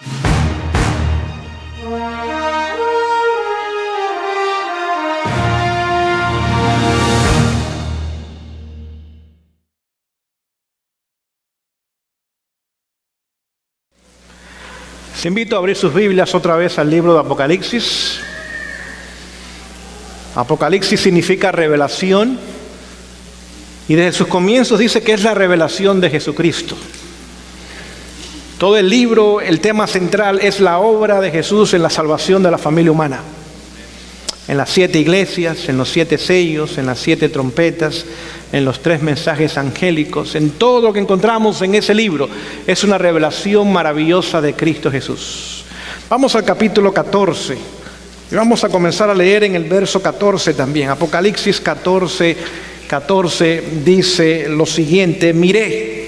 Les invito a abrir sus Biblias otra vez al libro de Apocalipsis. Apocalipsis significa revelación y desde sus comienzos dice que es la revelación de Jesucristo. Todo el libro, el tema central es la obra de Jesús en la salvación de la familia humana. En las 7 iglesias, en los 7 sellos, en las 7 trompetas, en los 3 mensajes angélicos, en todo lo que encontramos en ese libro, es una revelación maravillosa de Cristo Jesús. Vamos al capítulo 14 y vamos a comenzar a leer en el verso 14 también. Apocalipsis 14 dice lo siguiente: miré.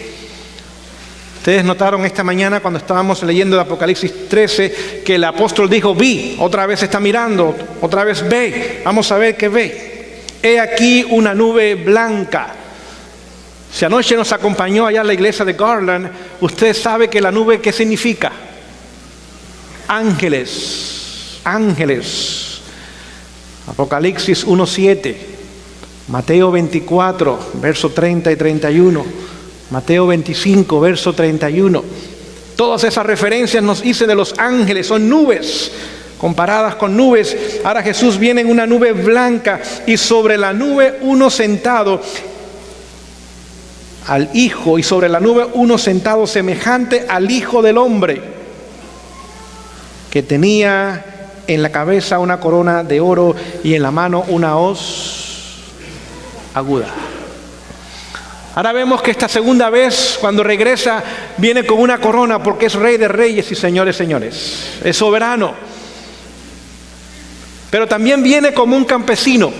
Ustedes notaron esta mañana cuando estábamos leyendo de Apocalipsis 13 que el apóstol dijo vi, otra vez está mirando, otra vez ve. Vamos a ver qué ve. He aquí una nube blanca. Si anoche nos acompañó allá a la iglesia de Garland, usted sabe que la nube, ¿qué significa? Ángeles, ángeles. Apocalipsis 1:7, Mateo 24, verso 30 y 31. Mateo 25, verso 31. Todas esas referencias nos dicen de los ángeles, son nubes, comparadas con nubes. Ahora Jesús viene en una nube blanca y sobre la nube uno sentado al Hijo, y sobre la nube uno sentado semejante al Hijo del Hombre, que tenía en la cabeza una corona de oro y en la mano una hoz aguda. Ahora vemos que esta segunda vez, cuando regresa, viene con una corona porque es Rey de Reyes y Señores, Señores. Es soberano. Pero también viene como un campesino.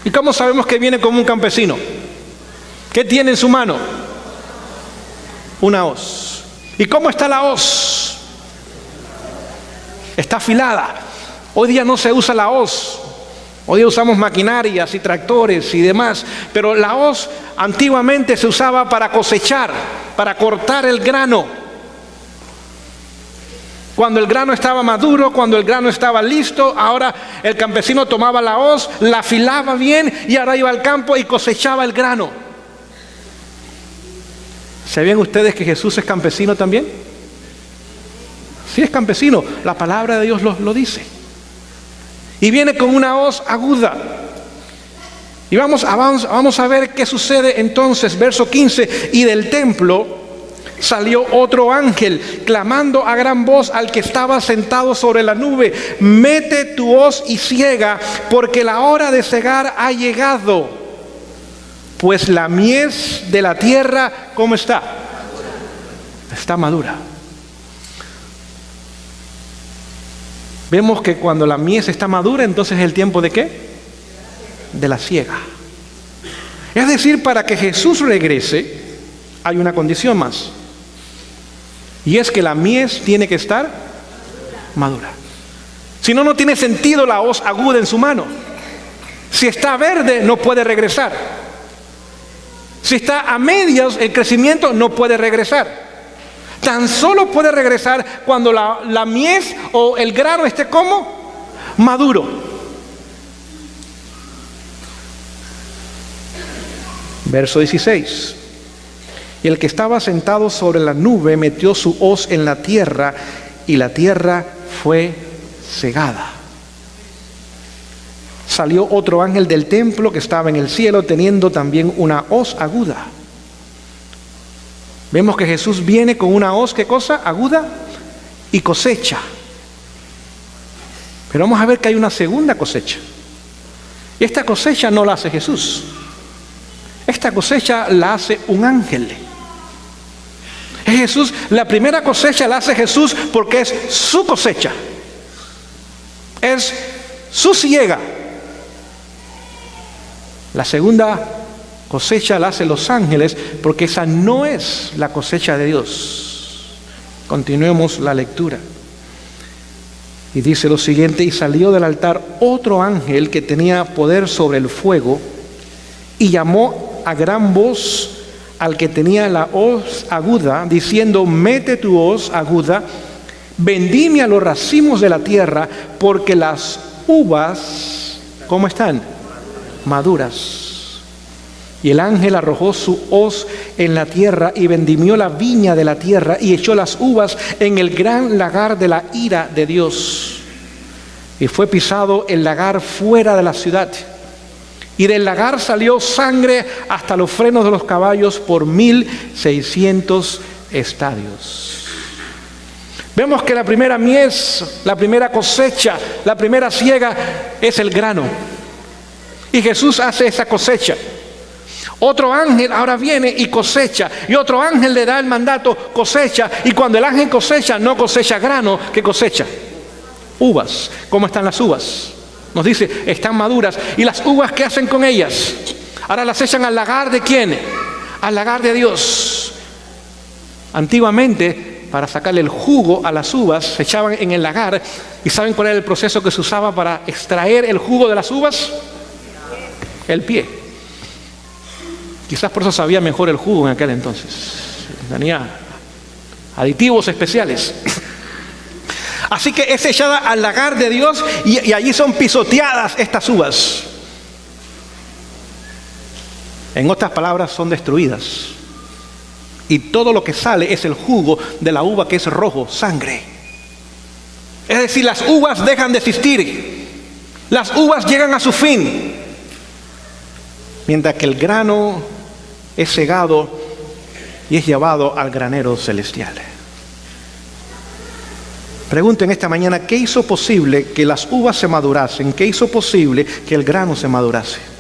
¿Y cómo sabemos que viene como un campesino? ¿Qué tiene en su mano? Una hoz. ¿Y cómo está la hoz? Está afilada. Hoy día no se usa la hoz. Hoy día usamos maquinarias y tractores y demás, pero la hoz antiguamente se usaba para cosechar, para cortar el grano. Cuando el grano estaba maduro, cuando el grano estaba listo, ahora el campesino tomaba la hoz, la afilaba bien y ahora iba al campo y cosechaba el grano. ¿Sabían ustedes que Jesús es campesino también? Sí, es campesino, la palabra de Dios lo dice. Y viene con una hoz aguda. Y vamos a ver qué sucede entonces. Verso 15. Y del templo salió otro ángel, clamando a gran voz al que estaba sentado sobre la nube: mete tu hoz y ciega, porque la hora de cegar ha llegado. Pues la mies de la tierra, ¿cómo está? Está madura. Vemos que cuando la mies está madura, entonces es el tiempo ¿de qué? De la siega. Es decir, para que Jesús regrese, hay una condición más. Y es que la mies tiene que estar madura. Si no, no tiene sentido la hoz aguda en su mano. Si está verde, no puede regresar. Si está a medias el crecimiento, no puede regresar. Tan solo puede regresar cuando la mies o el grano esté como maduro. Verso 16. Y el que estaba sentado sobre la nube metió su hoz en la tierra, y la tierra fue cegada. Salió otro ángel del templo que estaba en el cielo, teniendo también una hoz aguda. Vemos que Jesús viene con una hoz, ¿qué cosa? Aguda y cosecha. Pero vamos a ver que hay una segunda cosecha. Y esta cosecha no la hace Jesús. Esta cosecha la hace un ángel. Es Jesús, la primera cosecha la hace Jesús porque es su cosecha. Es su siega. La segunda cosecha la hacen los ángeles porque esa no es la cosecha de Dios. Continuemos la lectura. Y dice lo siguiente: y salió del altar otro ángel que tenía poder sobre el fuego, y llamó a gran voz al que tenía la hoz aguda, diciendo: mete tu hoz aguda, vendimia los racimos de la tierra, porque las uvas, ¿cómo están? Maduras. Y el ángel arrojó su hoz en la tierra y vendimió la viña de la tierra y echó las uvas en el gran lagar de la ira de Dios. Y fue pisado el lagar fuera de la ciudad. Y del lagar salió sangre hasta los frenos de los caballos por 1600 estadios. Vemos que la primera mies, la primera cosecha, la primera siega es el grano. Y Jesús hace esa cosecha. Otro ángel ahora viene y cosecha, y otro ángel le da el mandato, cosecha, y cuando el ángel cosecha, no cosecha grano, ¿qué cosecha? Uvas. ¿Cómo están las uvas? Nos dice, están maduras. ¿Y las uvas qué hacen con ellas? Ahora las echan al lagar ¿de quién? Al lagar de Dios. Antiguamente, para sacarle el jugo a las uvas, se echaban en el lagar. ¿Y saben cuál era el proceso que se usaba para extraer el jugo de las uvas? El pie. Quizás por eso sabía mejor el jugo en aquel entonces. Tenía aditivos especiales. Así que es echada al lagar de Dios y allí son pisoteadas estas uvas. En otras palabras, son destruidas. Y todo lo que sale es el jugo de la uva, que es rojo, sangre. Es decir, las uvas dejan de existir. Las uvas llegan a su fin. Mientras que el grano es cegado y es llevado al granero celestial. Pregunto en esta mañana, ¿qué hizo posible que las uvas se madurasen? ¿Qué hizo posible que el grano se madurase?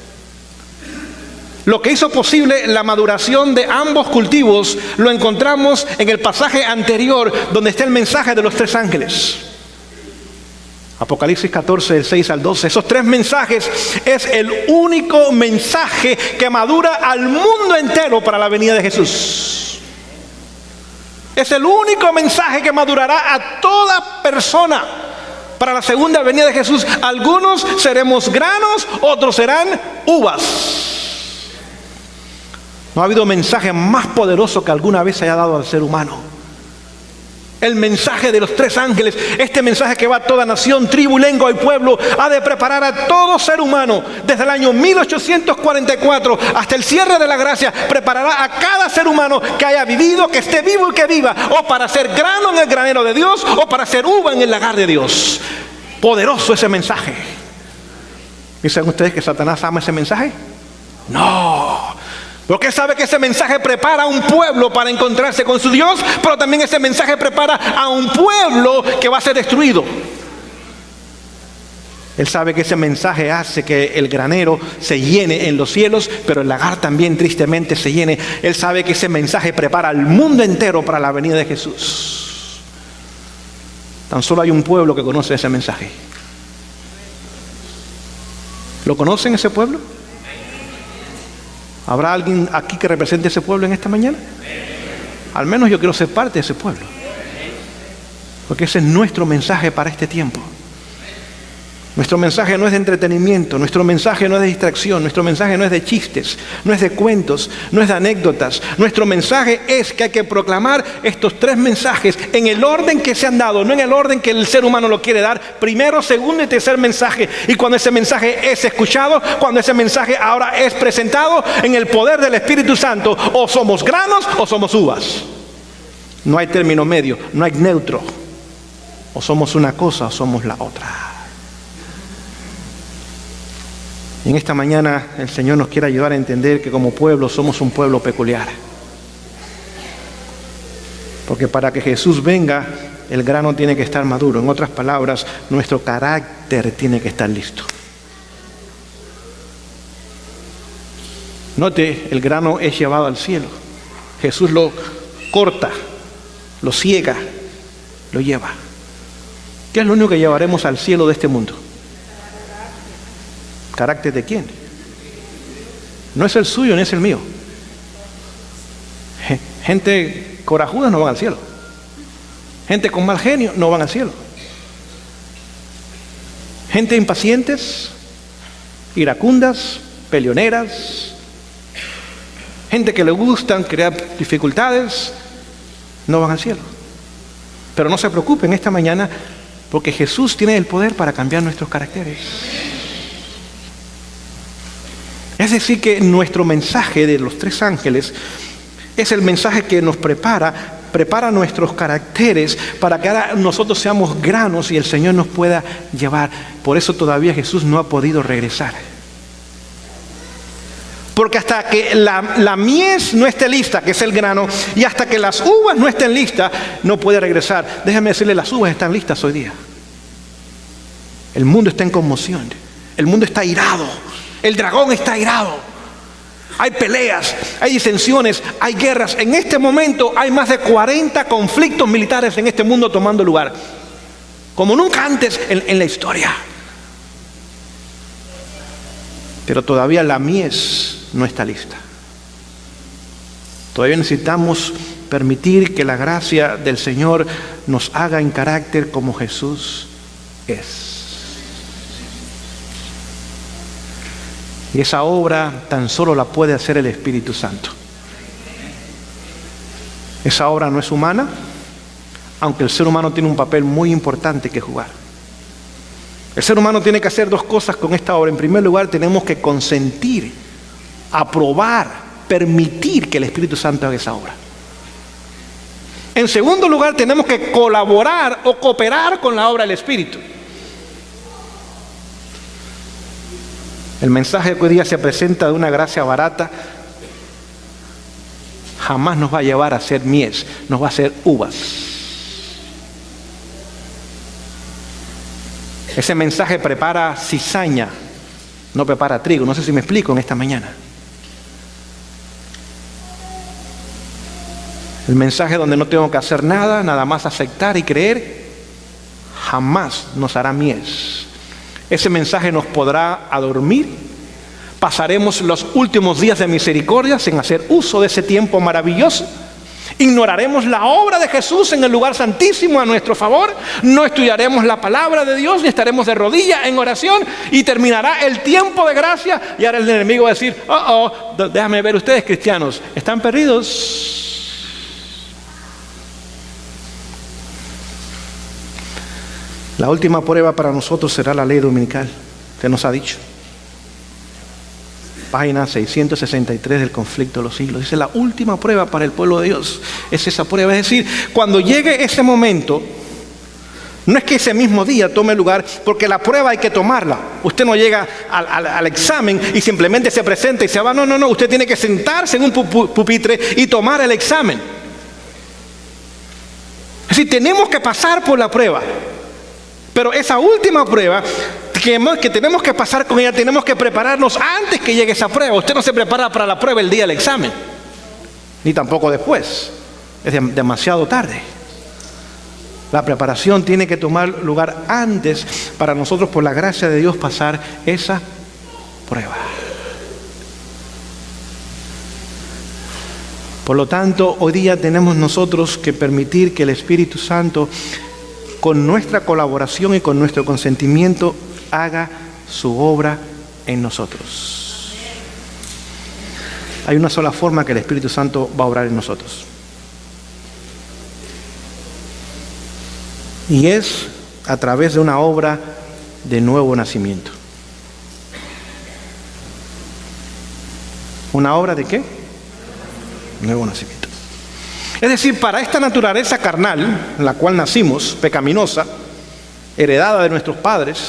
Lo que hizo posible la maduración de ambos cultivos lo encontramos en el pasaje anterior, donde está el mensaje de los tres ángeles. Apocalipsis 14, del 6 al 12. Esos tres mensajes es el único mensaje que madura al mundo entero para la venida de Jesús. Es el único mensaje que madurará a toda persona para la segunda venida de Jesús. Algunos seremos granos, otros serán uvas. No ha habido mensaje más poderoso que alguna vez se haya dado al ser humano. El mensaje de los tres ángeles, este mensaje que va a toda nación, tribu, lengua y pueblo, ha de preparar a todo ser humano desde el año 1844 hasta el cierre de la gracia. Preparará a cada ser humano que haya vivido, que esté vivo y que viva, o para ser grano en el granero de Dios, o para ser uva en el lagar de Dios. Poderoso ese mensaje. ¿Dicen ustedes que Satanás ama ese mensaje? No. Porque sabe que ese mensaje prepara a un pueblo para encontrarse con su Dios, pero también ese mensaje prepara a un pueblo que va a ser destruido. Él sabe que ese mensaje hace que el granero se llene en los cielos, pero el lagar también tristemente se llene. Él sabe que ese mensaje prepara al mundo entero para la venida de Jesús. Tan solo hay un pueblo que conoce ese mensaje. ¿Lo conocen ese pueblo? ¿Habrá alguien aquí que represente ese pueblo en esta mañana? Al menos yo quiero ser parte de ese pueblo. Porque ese es nuestro mensaje para este tiempo. Nuestro mensaje no es de entretenimiento, nuestro mensaje no es de distracción, nuestro mensaje no es de chistes, no es de cuentos, no es de anécdotas. Nuestro mensaje es que hay que proclamar estos tres mensajes en el orden que se han dado, no en el orden que el ser humano lo quiere dar. Primero, segundo y tercer mensaje. Y cuando ese mensaje es escuchado, cuando ese mensaje ahora es presentado en el poder del Espíritu Santo, o somos granos o somos uvas. No hay término medio, no hay neutro. O somos una cosa o somos la otra. Y en esta mañana el Señor nos quiere ayudar a entender que como pueblo somos un pueblo peculiar. Porque para que Jesús venga, el grano tiene que estar maduro. En otras palabras, nuestro carácter tiene que estar listo. Note, el grano es llevado al cielo. Jesús lo corta, lo ciega, lo lleva. ¿Qué es lo único que llevaremos al cielo de este mundo? ¿Carácter de quién? No es el suyo ni es el mío. Gente corajuda no van al cielo. Gente con mal genio no van al cielo. Gente impacientes, iracundas, peleoneras, gente que le gustan crear dificultades, no van al cielo. Pero no se preocupen esta mañana, porque Jesús tiene el poder para cambiar nuestros caracteres. Es decir, que nuestro mensaje de los 3 ángeles es el mensaje que nos prepara nuestros caracteres para que ahora nosotros seamos granos y el Señor nos pueda llevar. Por eso todavía Jesús no ha podido regresar. Porque hasta que la mies no esté lista, que es el grano, y hasta que las uvas no estén listas, no puede regresar. Déjame decirle, las uvas están listas hoy día. El mundo está en conmoción. El mundo está irado. El dragón está airado. Hay peleas, hay disensiones, hay guerras. En este momento hay más de 40 conflictos militares en este mundo tomando lugar, como nunca antes en la historia. Pero todavía la mies no está lista. Todavía necesitamos permitir que la gracia del Señor nos haga en carácter como Jesús es. Y esa obra tan solo la puede hacer el Espíritu Santo. Esa obra no es humana, aunque el ser humano tiene un papel muy importante que jugar. El ser humano tiene que hacer 2 cosas con esta obra. En primer lugar, tenemos que consentir, aprobar, permitir que el Espíritu Santo haga esa obra. En segundo lugar, tenemos que colaborar o cooperar con la obra del Espíritu. El mensaje que hoy día se presenta de una gracia barata jamás nos va a llevar a hacer mies, nos va a hacer uvas. Ese mensaje prepara cizaña, no prepara trigo. No sé si me explico en esta mañana. El mensaje donde no tengo que hacer nada, nada más aceptar y creer, jamás nos hará mies. Ese mensaje nos podrá adormir. Pasaremos los últimos días de misericordia sin hacer uso de ese tiempo maravilloso. Ignoraremos la obra de Jesús en el lugar santísimo a nuestro favor. No estudiaremos la palabra de Dios ni estaremos de rodillas en oración. Y terminará el tiempo de gracia. Y ahora el enemigo va a decir, déjame ver, ustedes cristianos, ¿están perdidos? La última prueba para nosotros será la ley dominical. Se nos ha dicho. Página 663 del conflicto de los siglos. Dice, la última prueba para el pueblo de Dios es esa prueba. Es decir, cuando llegue ese momento, no es que ese mismo día tome lugar, porque la prueba hay que tomarla. Usted no llega al examen y simplemente se presenta y se va. No. Usted tiene que sentarse en un pupitre y tomar el examen. Es decir, tenemos que pasar por la prueba. Pero esa última prueba que tenemos que pasar con ella, tenemos que prepararnos antes que llegue esa prueba. Usted no se prepara para la prueba el día del examen, ni tampoco después. Es demasiado tarde. La preparación tiene que tomar lugar antes para nosotros, por la gracia de Dios, pasar esa prueba. Por lo tanto, hoy día tenemos nosotros que permitir que el Espíritu Santo, con nuestra colaboración y con nuestro consentimiento, haga su obra en nosotros. Hay una sola forma que el Espíritu Santo va a obrar en nosotros. Y es a través de una obra de nuevo nacimiento. ¿Una obra de qué? Nuevo nacimiento. Es decir, para esta naturaleza carnal, en la cual nacimos, pecaminosa, heredada de nuestros padres,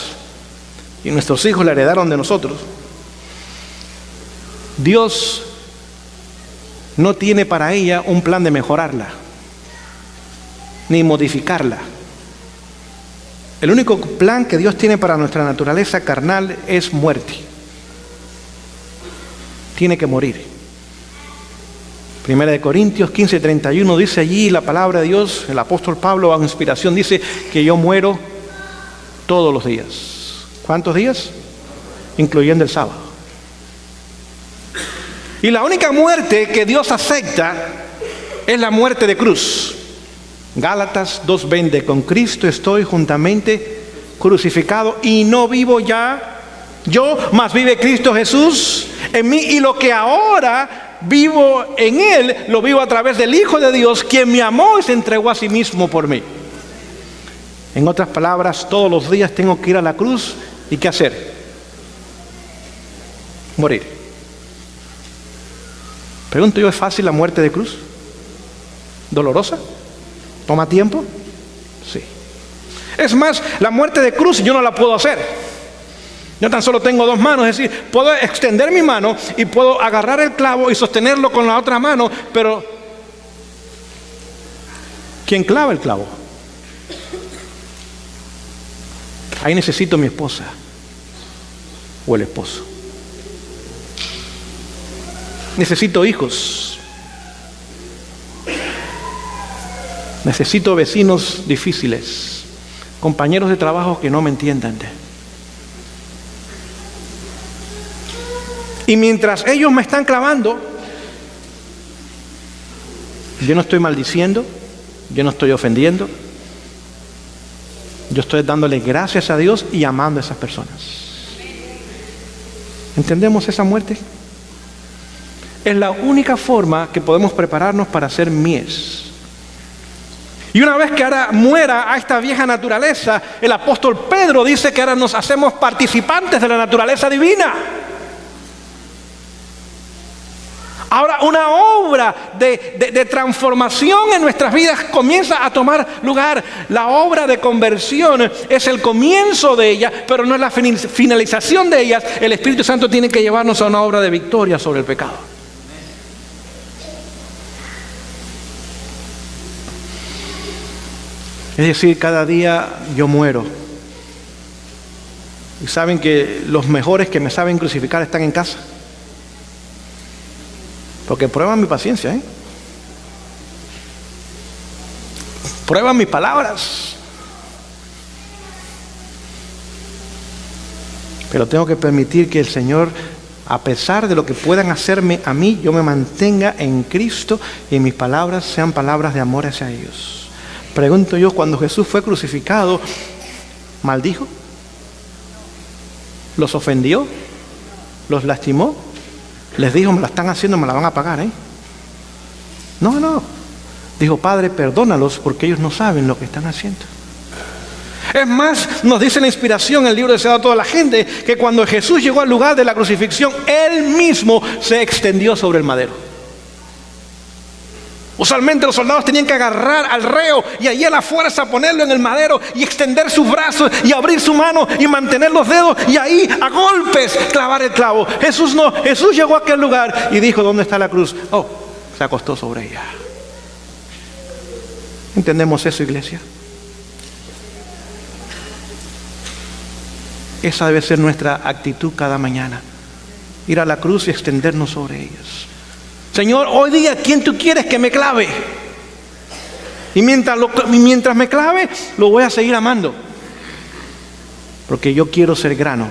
y nuestros hijos la heredaron de nosotros, Dios no tiene para ella un plan de mejorarla, ni modificarla. El único plan que Dios tiene para nuestra naturaleza carnal es muerte. Tiene que morir. Primera de Corintios 15:31 dice allí la palabra de Dios, el apóstol Pablo bajo inspiración dice que yo muero todos los días. ¿Cuántos días? Incluyendo el sábado. Y la única muerte que Dios acepta es la muerte de cruz. Gálatas 2:20, con Cristo estoy juntamente crucificado y no vivo ya yo, mas vive Cristo Jesús en mí, y lo que ahora vivo en Él, lo vivo a través del Hijo de Dios, quien me amó y se entregó a sí mismo por mí. En otras palabras, todos los días tengo que ir a la cruz y ¿qué hacer? Morir. Pregunto yo, ¿es fácil la muerte de cruz? ¿Dolorosa? ¿Toma tiempo? Sí. Es más, la muerte de cruz yo no la puedo hacer. Yo tan solo tengo dos manos, es decir, puedo extender mi mano y puedo agarrar el clavo y sostenerlo con la otra mano, pero ¿quién clava el clavo? Ahí necesito mi esposa o el esposo. Necesito hijos. Necesito vecinos difíciles, compañeros de trabajo que no me entiendan. Y mientras ellos me están clavando, yo no estoy maldiciendo, yo no estoy ofendiendo, yo estoy dándole gracias a Dios y amando a esas personas. ¿Entendemos esa muerte? Es la única forma que podemos prepararnos para ser mies. Y una vez que ahora muera a esta vieja naturaleza, el apóstol Pedro dice que ahora nos hacemos participantes de la naturaleza divina. Ahora una obra de transformación en nuestras vidas comienza a tomar lugar. La obra de conversión es el comienzo de ella, pero no es la finalización de ella. El Espíritu Santo tiene que llevarnos a una obra de victoria sobre el pecado. Es decir, cada día yo muero. Y saben que los mejores que me saben crucificar están en casa. Porque prueban mi paciencia, ¿eh? Prueban mis palabras. Pero tengo que permitir que el Señor, a pesar de lo que puedan hacerme a mí, yo me mantenga en Cristo y mis palabras sean palabras de amor hacia ellos. Pregunto yo, cuando Jesús fue crucificado, ¿maldijo? ¿Los ofendió? ¿Los lastimó? Les dijo, me la están haciendo, me la van a pagar, ¿eh? No. Dijo, Padre, perdónalos porque ellos no saben lo que están haciendo. Es más, nos dice la inspiración en el libro deseado a toda la gente, que cuando Jesús llegó al lugar de la crucifixión, Él mismo se extendió sobre el madero. Usualmente los soldados tenían que agarrar al reo y allí a la fuerza ponerlo en el madero y extender sus brazos y abrir su mano y mantener los dedos y ahí a golpes clavar el clavo. Jesús no, Jesús llegó a aquel lugar y dijo, ¿dónde está la cruz? Oh, se acostó sobre ella. ¿Entendemos eso, iglesia? Esa debe ser nuestra actitud cada mañana. Ir a la cruz y extendernos sobre ellos. Señor, hoy día, ¿quién tú quieres que me clave? Y mientras me clave, lo voy a seguir amando. Porque yo quiero ser grano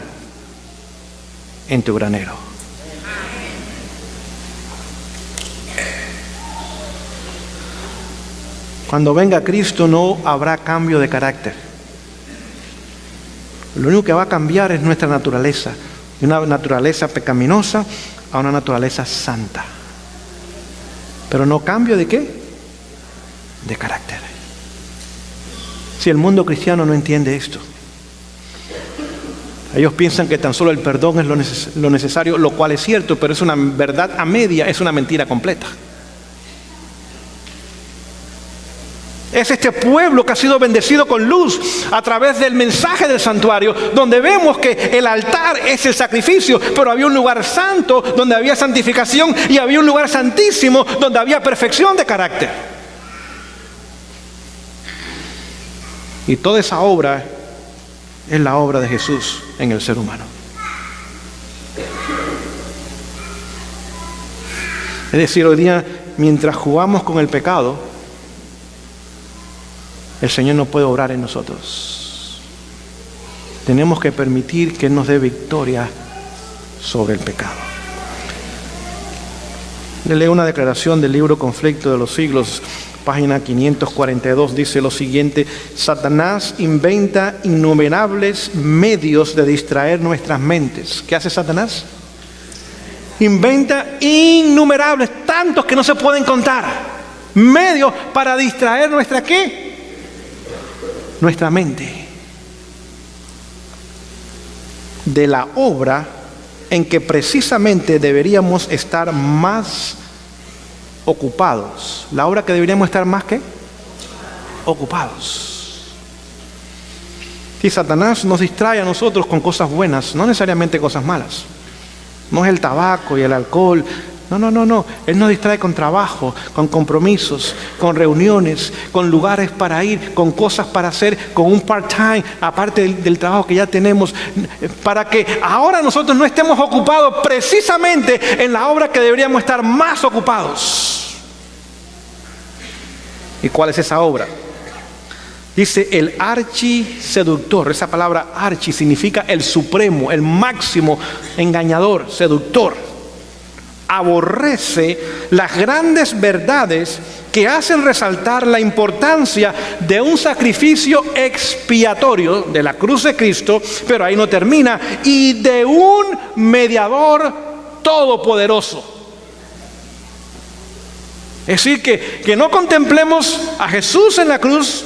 en tu granero. Cuando venga Cristo no habrá cambio de carácter. Lo único que va a cambiar es nuestra naturaleza. De una naturaleza pecaminosa a una naturaleza santa. Pero no cambio de ¿qué? De carácter. Si el mundo cristiano no entiende esto, ellos piensan que tan solo el perdón es lo necesario, lo cual es cierto, pero es una verdad a media, es una mentira completa. Es este pueblo que ha sido bendecido con luz a través del mensaje del santuario, donde vemos que el altar es el sacrificio, pero había un lugar santo donde había santificación y había un lugar santísimo donde había perfección de carácter. Y toda esa obra es la obra de Jesús en el ser humano. Es decir, hoy día, mientras jugamos con el pecado, el Señor no puede obrar en nosotros. Tenemos que permitir que Él nos dé victoria sobre el pecado. Le leo una declaración del libro Conflicto de los Siglos, página 542, dice lo siguiente: Satanás inventa innumerables medios de distraer nuestras mentes. ¿Qué hace Satanás? Inventa innumerables, tantos que no se pueden contar, medios para distraer nuestra ¿qué? nuestra mente de la obra en que precisamente deberíamos estar más ocupados. La obra que deberíamos estar más que ocupados. Y Satanás nos distrae a nosotros con cosas buenas, no necesariamente cosas malas. No es el tabaco y el alcohol. No. Él nos distrae con trabajo, con compromisos, con reuniones, con lugares para ir, con cosas para hacer, con un part-time, aparte del trabajo que ya tenemos, para que ahora nosotros no estemos ocupados precisamente en la obra que deberíamos estar más ocupados. ¿Y cuál es esa obra? Dice el archiseductor. Esa palabra archi significa el supremo, el máximo engañador, seductor. Aborrece las grandes verdades que hacen resaltar la importancia de un sacrificio expiatorio de la cruz de Cristo, pero ahí no termina, y de un mediador todopoderoso. Es decir, que no contemplemos a Jesús en la cruz,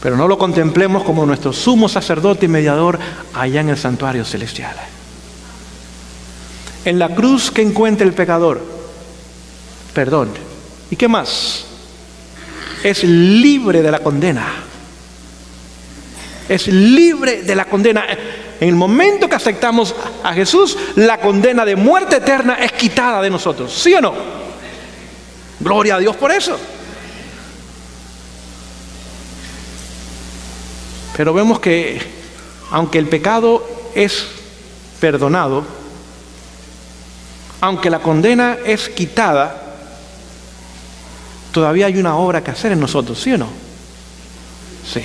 pero no lo contemplemos como nuestro sumo sacerdote y mediador allá en el santuario celestial. En la cruz, ¿qué encuentra el pecador? Perdón. ¿Y qué más? Es libre de la condena. Es libre de la condena. En el momento que aceptamos a Jesús, la condena de muerte eterna es quitada de nosotros. ¿Sí o no? Gloria a Dios por eso. Pero vemos que, aunque el pecado es perdonado, aunque la condena es quitada, todavía hay una obra que hacer en nosotros, ¿sí o no? Sí.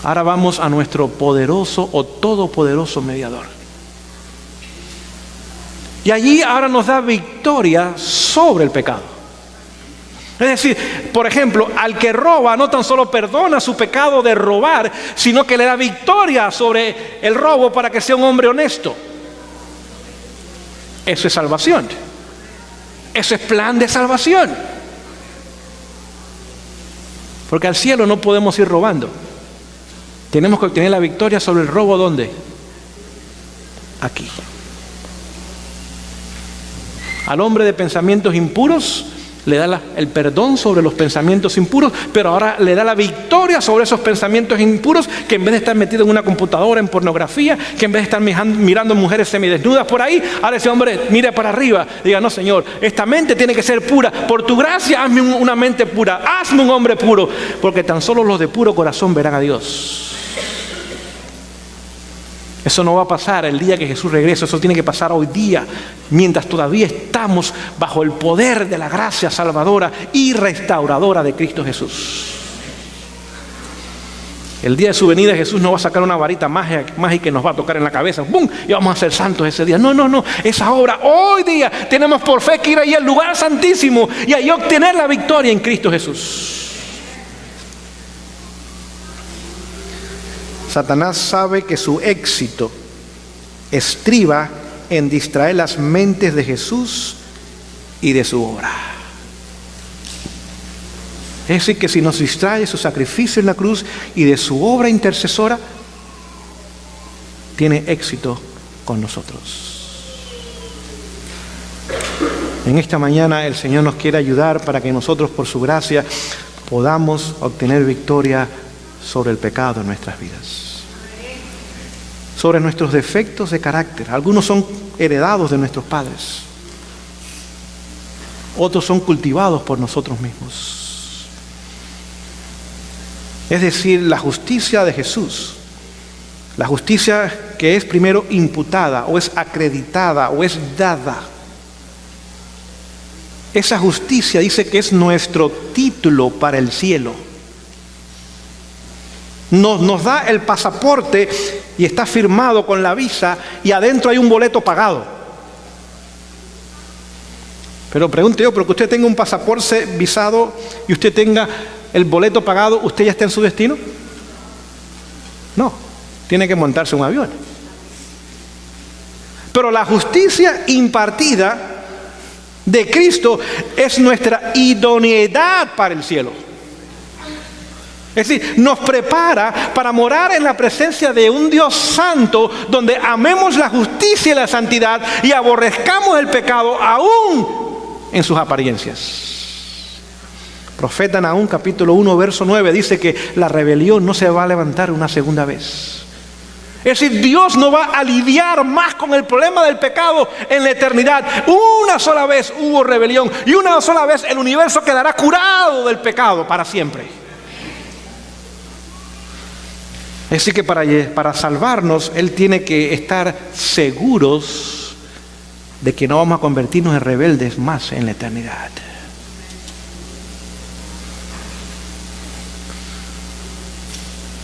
Ahora vamos a nuestro poderoso o todopoderoso mediador. Y allí ahora nos da victoria sobre el pecado. Es decir, por ejemplo, al que roba no tan solo perdona su pecado de robar, sino que le da victoria sobre el robo para que sea un hombre honesto. Eso es salvación. Eso es plan de salvación. Porque al cielo no podemos ir robando. Tenemos que obtener la victoria sobre el robo, ¿dónde? Aquí. Al hombre de pensamientos impuros le da el perdón sobre los pensamientos impuros, pero ahora le da la victoria sobre esos pensamientos impuros, que en vez de estar metido en una computadora, en pornografía, que en vez de estar mirando mujeres semidesnudas por ahí, ahora ese hombre mire para arriba, diga: no, Señor, esta mente tiene que ser pura, por tu gracia hazme una mente pura, hazme un hombre puro, porque tan solo los de puro corazón verán a Dios. Eso no va a pasar el día que Jesús regrese, eso tiene que pasar hoy día, mientras todavía estamos bajo el poder de la gracia salvadora y restauradora de Cristo Jesús. El día de su venida Jesús no va a sacar una varita mágica y nos va a tocar en la cabeza, ¡bum!, y vamos a ser santos ese día. No, esa obra hoy día tenemos por fe que ir ahí al lugar santísimo y ahí obtener la victoria en Cristo Jesús. Satanás sabe que su éxito estriba en distraer las mentes de Jesús y de su obra. Es decir, que si nos distrae su sacrificio en la cruz y de su obra intercesora, tiene éxito con nosotros. En esta mañana el Señor nos quiere ayudar para que nosotros, por su gracia, podamos obtener victoria sobre el pecado en nuestras vidas, sobre nuestros defectos de carácter. Algunos son heredados de nuestros padres, otros son cultivados por nosotros mismos. Es decir, la justicia de Jesús, la justicia que es primero imputada o es acreditada o es dada, esa justicia dice que es nuestro título para el cielo. Nos da el pasaporte y está firmado con la visa y adentro hay un boleto pagado. Pero pregunto yo, porque usted tenga un pasaporte visado y usted tenga el boleto pagado, ¿usted ya está en su destino? No, tiene que montarse un avión. Pero la justicia impartida de Cristo es nuestra idoneidad para el cielo. Es decir, nos prepara para morar en la presencia de un Dios santo, donde amemos la justicia y la santidad y aborrezcamos el pecado aún en sus apariencias. Profeta Nahum, capítulo 1, verso 9, dice que la rebelión no se va a levantar una segunda vez. Es decir, Dios no va a lidiar más con el problema del pecado en la eternidad. Una sola vez hubo rebelión y una sola vez el universo quedará curado del pecado para siempre. Es decir, que para salvarnos, Él tiene que estar seguros de que no vamos a convertirnos en rebeldes más en la eternidad.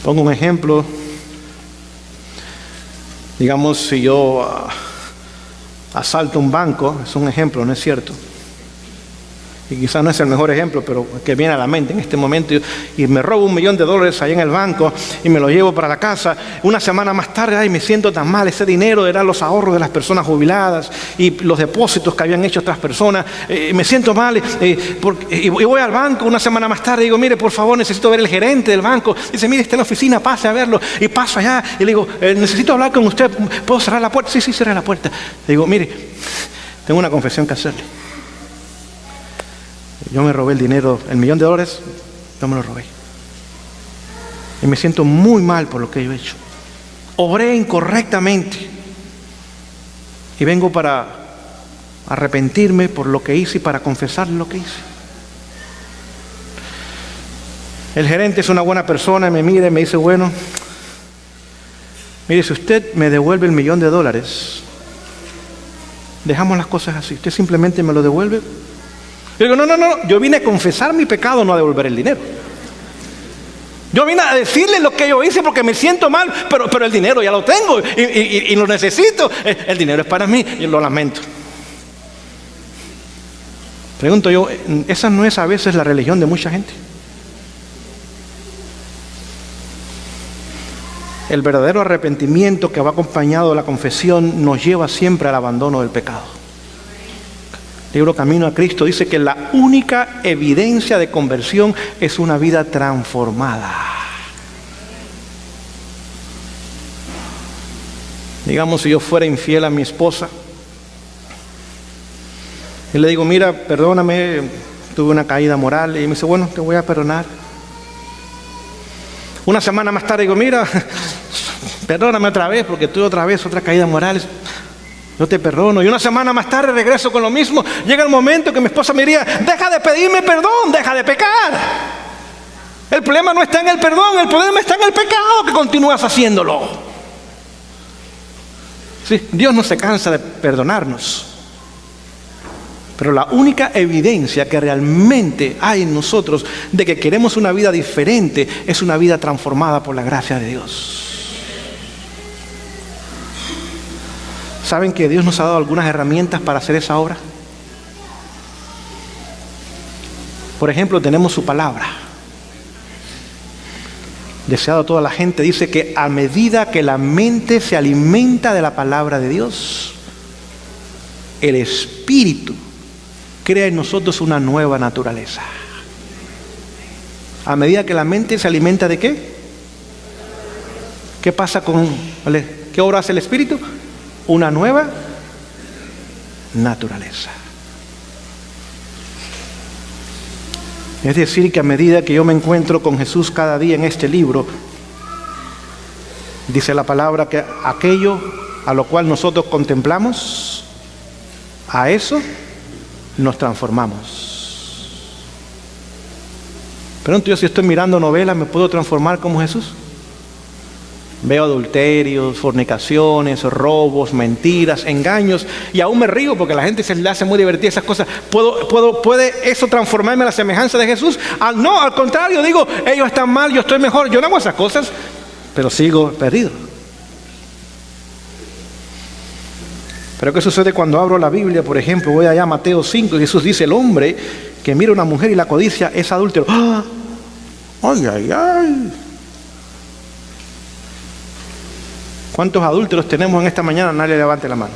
Pongo un ejemplo. Digamos, si yo asalto un banco, es un ejemplo, ¿no es cierto? Y quizás no es el mejor ejemplo, pero que viene a la mente en este momento, y me robo $1.000.000 ahí en el banco y me lo llevo para la casa. Una semana más tarde, ay, me siento tan mal, ese dinero eran los ahorros de las personas jubiladas y los depósitos que habían hecho otras personas, me siento mal, y voy al banco una semana más tarde y digo, mire, por favor, necesito ver el gerente del banco. Dice, mire, está en la oficina, pase a verlo. Y paso allá y le digo, necesito hablar con usted, ¿puedo cerrar la puerta? Sí, cierre la puerta. Le digo, mire, tengo una confesión que hacerle. Yo me robé el dinero, $1.000.000, yo me lo robé. Y me siento muy mal por lo que yo he hecho. Obré incorrectamente. Y vengo para arrepentirme por lo que hice y para confesarle lo que hice. El gerente es una buena persona, me mira y me dice, bueno, mire, si usted me devuelve $1.000.000, dejamos las cosas así. Usted simplemente me lo devuelve. Yo digo, no, yo vine a confesar mi pecado, no a devolver el dinero. Yo vine a decirle lo que yo hice porque me siento mal, pero el dinero ya lo tengo y lo necesito. El dinero es para mí y lo lamento. Pregunto yo, ¿esa no es a veces la religión de mucha gente? El verdadero arrepentimiento que va acompañado de la confesión nos lleva siempre al abandono del pecado. El libro Camino a Cristo dice que la única evidencia de conversión es una vida transformada. Digamos, si yo fuera infiel a mi esposa y le digo, mira, perdóname, tuve una caída moral, y me dice, bueno, te voy a perdonar. Una semana más tarde digo, mira, perdóname otra vez porque tuve otra caída moral. Yo te perdono. Y una semana más tarde regreso con lo mismo. Llega el momento que mi esposa me diría, deja de pedirme perdón, deja de pecar. El problema no está en el perdón, el problema está en el pecado que continúas haciéndolo. Sí, Dios no se cansa de perdonarnos. Pero la única evidencia que realmente hay en nosotros de que queremos una vida diferente es una vida transformada por la gracia de Dios. ¿Saben que Dios nos ha dado algunas herramientas para hacer esa obra? Por ejemplo, tenemos su palabra. Deseado toda la gente dice que a medida que la mente se alimenta de la palabra de Dios, el Espíritu crea en nosotros una nueva naturaleza. A medida que la mente se alimenta ¿de qué? ¿Qué pasa qué obra hace el Espíritu? Una nueva naturaleza. Es decir, que a medida que yo me encuentro con Jesús cada día en este libro, dice la palabra que aquello a lo cual nosotros contemplamos, a eso nos transformamos. Pregunto yo, si estoy mirando novelas, ¿me puedo transformar como Jesús? Veo adulterios, fornicaciones, robos, mentiras, engaños, y aún me río porque a la gente se le hace muy divertida esas cosas. ¿Puede eso transformarme a la semejanza de Jesús? No, al contrario, digo, ellos están mal, yo estoy mejor. Yo no hago esas cosas, pero sigo perdido. Pero ¿qué sucede cuando abro la Biblia? Por ejemplo, voy allá a Mateo 5 y Jesús dice, el hombre que mira a una mujer y la codicia es adúltero. ¡Ah! ¡Ay, ay, ay! ¿Cuántos adúlteros tenemos en esta mañana? Nadie levante la mano.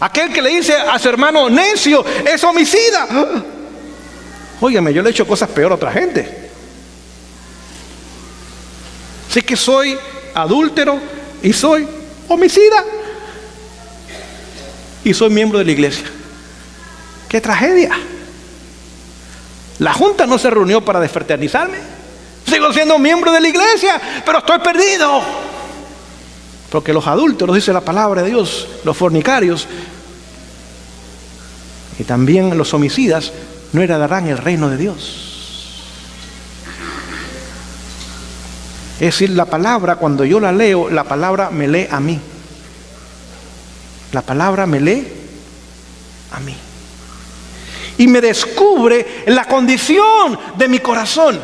Aquel que le dice a su hermano necio es homicida. Óigame, yo le he hecho cosas peor a otra gente. Sé que soy adúltero y soy homicida. Y soy miembro de la iglesia. ¡Qué tragedia! La junta no se reunió para desfraternizarme. Sigo siendo miembro de la iglesia, pero estoy perdido. Porque los adúlteros, dice la palabra de Dios, los fornicarios y también los homicidas no heredarán el reino de Dios. Es decir, la palabra, cuando yo la leo, la palabra me lee a mí. La palabra me lee a mí. Y me descubre la condición de mi corazón.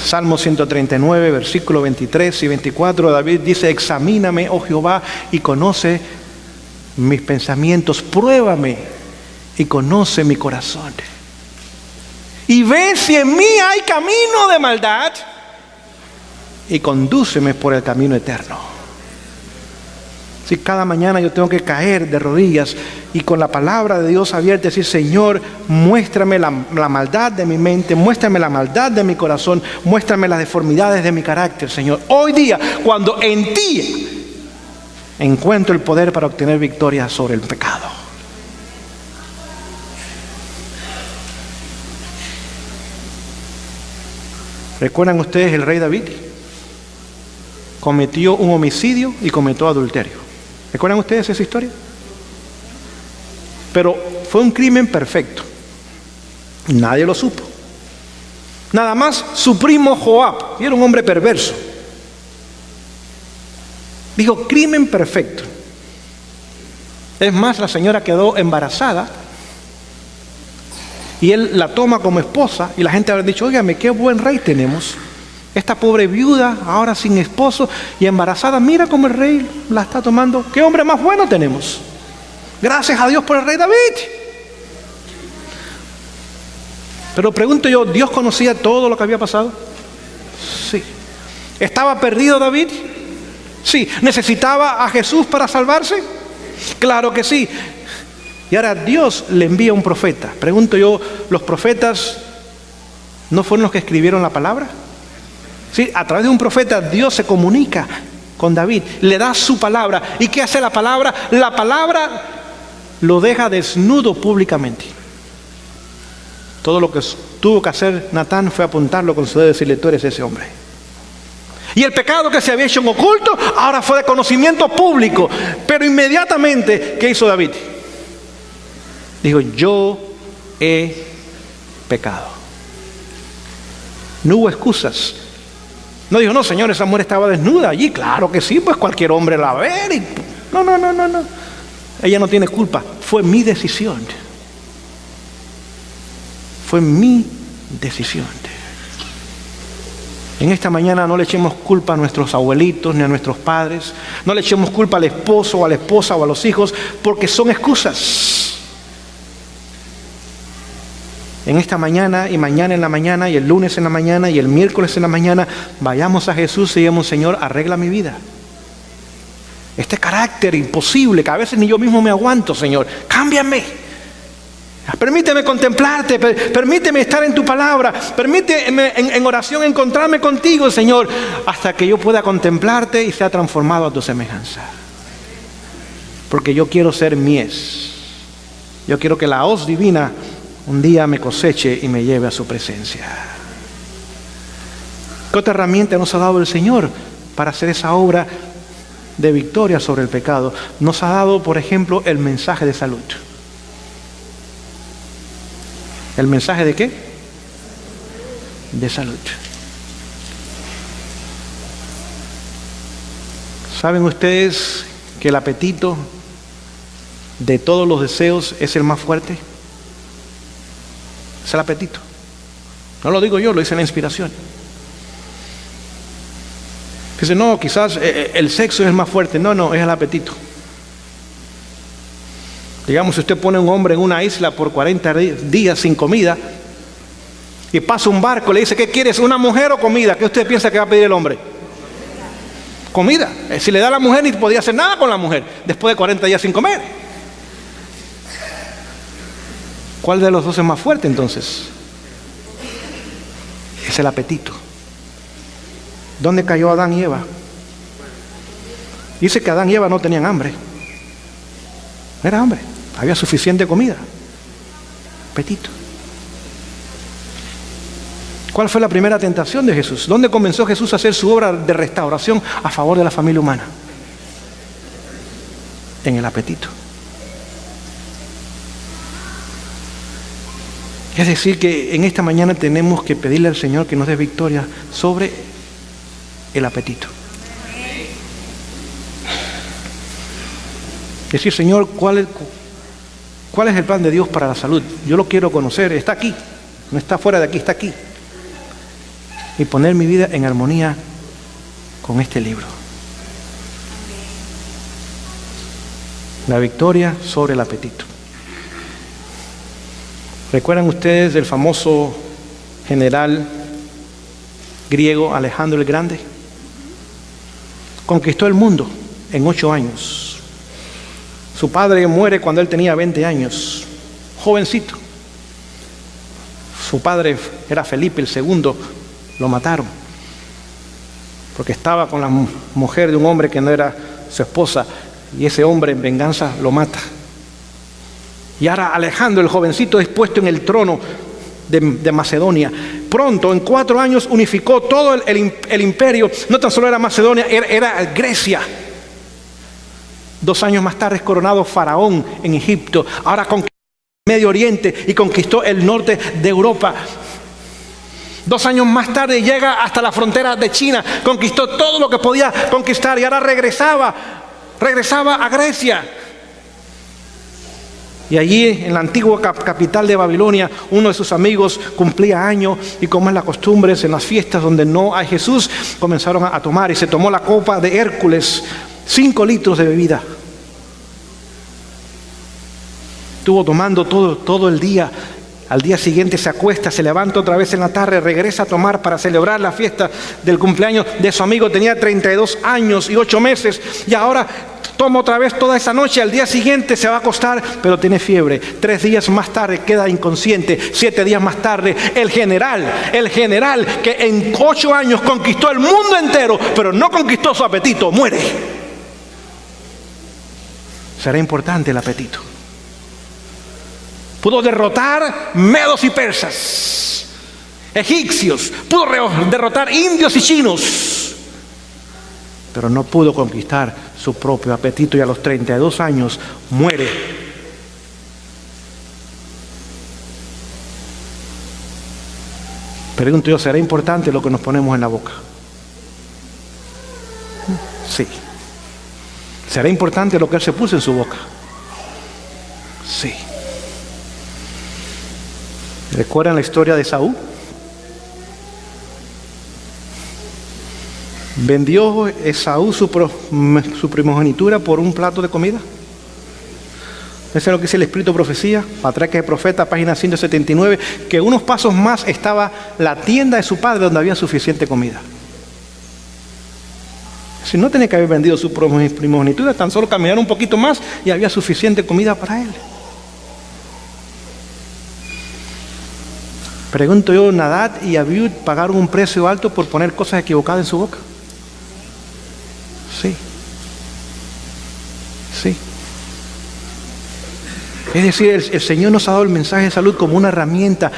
Salmo 139, versículos 23 y 24, David dice: examíname, oh Jehová, y conoce mis pensamientos, pruébame y conoce mi corazón. Y ve si en mí hay camino de maldad y condúceme por el camino eterno. Si cada mañana yo tengo que caer de rodillas y con la palabra de Dios abierta decir: Señor, muéstrame la maldad de mi mente, muéstrame la maldad de mi corazón, muéstrame las deformidades de mi carácter, Señor. Hoy día, cuando en ti encuentro el poder para obtener victoria sobre el pecado. ¿Recuerdan ustedes el rey David? Cometió un homicidio y cometió adulterio. ¿Recuerdan ustedes esa historia? Pero fue un crimen perfecto. Nadie lo supo. Nada más su primo Joab, y era un hombre perverso, dijo: crimen perfecto. Es más, la señora quedó embarazada y él la toma como esposa y la gente habrá dicho: óigame, qué buen rey tenemos. Esta pobre viuda, ahora sin esposo y embarazada, mira cómo el rey la está tomando. ¿Qué hombre más bueno tenemos? Gracias a Dios por el rey David. Pero pregunto yo, ¿Dios conocía todo lo que había pasado? Sí. ¿Estaba perdido David? Sí. ¿Necesitaba a Jesús para salvarse? Claro que sí. Y ahora Dios le envía un profeta. Pregunto yo, ¿los profetas no fueron los que escribieron la palabra? Sí, a través de un profeta Dios se comunica con David, le da su palabra. ¿Y qué hace la palabra? La palabra lo deja desnudo públicamente. Todo lo que tuvo que hacer Natán fue apuntarlo con su dedo y decirle: tú eres ese hombre. Y el pecado que se había hecho en oculto ahora fue de conocimiento público. Pero inmediatamente, ¿qué hizo David? Dijo: yo he pecado. No hubo excusas. No dijo: no, Señor, esa mujer estaba desnuda allí. Claro que sí, pues cualquier hombre la ve. No. Ella no tiene culpa. Fue mi decisión. Fue mi decisión. En esta mañana no le echemos culpa a nuestros abuelitos ni a nuestros padres. No le echemos culpa al esposo o a la esposa o a los hijos, porque son excusas. En esta mañana y mañana en la mañana y el lunes en la mañana y el miércoles en la mañana, vayamos a Jesús y digamos: Señor, arregla mi vida. Este carácter imposible que a veces ni yo mismo me aguanto, Señor, cámbiame. Permíteme contemplarte, permíteme estar en tu palabra, permíteme en oración encontrarme contigo, Señor, hasta que yo pueda contemplarte y sea transformado a tu semejanza. Porque yo quiero ser mies. Yo quiero que la hoz divina un día me coseche y me lleve a su presencia. ¿Qué otra herramienta nos ha dado el Señor para hacer esa obra de victoria sobre el pecado? Nos ha dado, por ejemplo, el mensaje de salud. ¿El mensaje de qué? De salud. ¿Saben ustedes que el apetito de todos los deseos es el más fuerte? Es el apetito. No lo digo yo, lo dice la inspiración. Dice: no, quizás el sexo es el más fuerte. No, es el apetito. Digamos, si usted pone a un hombre en una isla por 40 días sin comida y pasa un barco y le dice: ¿qué quieres? ¿Una mujer o comida? ¿Qué usted piensa que va a pedir el hombre? Comida. Si le da a la mujer, ni podía hacer nada con la mujer después de 40 días sin comer. ¿Cuál de los dos es más fuerte entonces? Es el apetito. ¿Dónde cayó Adán y Eva? Dice que Adán y Eva no tenían hambre. No era hambre, había suficiente comida. Apetito. ¿Cuál fue la primera tentación de Jesús? ¿Dónde comenzó Jesús a hacer su obra de restauración a favor de la familia humana? En el apetito. Es decir, que en esta mañana tenemos que pedirle al Señor que nos dé victoria sobre el apetito. Decir, Señor, ¿cuál es el plan de Dios para la salud? Yo lo quiero conocer, está aquí, no está fuera de aquí, está aquí. Y poner mi vida en armonía con este libro. La victoria sobre el apetito. ¿Recuerdan ustedes del famoso general griego Alejandro el Grande? Conquistó el mundo en 8 años. Su padre muere cuando él tenía 20 años, jovencito. Su padre era Felipe el II, lo mataron, porque estaba con la mujer de un hombre que no era su esposa, y ese hombre en venganza lo mata. Y ahora Alejandro, el jovencito, es puesto en el trono de Macedonia. Pronto, en 4 años, unificó todo el imperio. No tan solo era Macedonia, era Grecia. 2 años más tarde es coronado faraón en Egipto. Ahora conquistó el Medio Oriente y conquistó el norte de Europa. 2 años más tarde llega hasta la frontera de China. Conquistó todo lo que podía conquistar y ahora regresaba a Grecia. Y allí en la antigua capital de Babilonia, uno de sus amigos cumplía años y, como es la costumbre, en las fiestas donde no hay Jesús, comenzaron a tomar, y se tomó la copa de Hércules, 5 litros de bebida. Estuvo tomando todo el día. Al día siguiente se acuesta, se levanta otra vez en la tarde, regresa a tomar para celebrar la fiesta del cumpleaños de su amigo. Tenía 32 años y 8 meses y ahora toma otra vez toda esa noche. Al día siguiente se va a acostar, pero tiene fiebre. 3 días más tarde queda inconsciente. 7 días más tarde, el general que en 8 años conquistó el mundo entero, pero no conquistó su apetito, muere. Será importante el apetito. Pudo derrotar medos y persas, egipcios, pudo derrotar indios y chinos, pero no pudo conquistar su propio apetito, y a los 32 años muere. Pregunto yo, ¿será importante lo que nos ponemos en la boca? Sí. ¿Será importante lo que él se puso en su boca? Sí. ¿Recuerdan la historia de Esaú? ¿Vendió Esaú su primogenitura por un plato de comida? Eso es lo que dice el Espíritu de Profecía, Patriarca de Profeta, página 179, que unos pasos más estaba la tienda de su padre donde había suficiente comida. Si no tenía que haber vendido su primogenitura, tan solo caminar un poquito más y había suficiente comida para él. Pregunto yo, ¿Nadab y Abiú pagaron un precio alto por poner cosas equivocadas en su boca? Sí. Sí. Es decir, el Señor nos ha dado el mensaje de salud como una herramienta,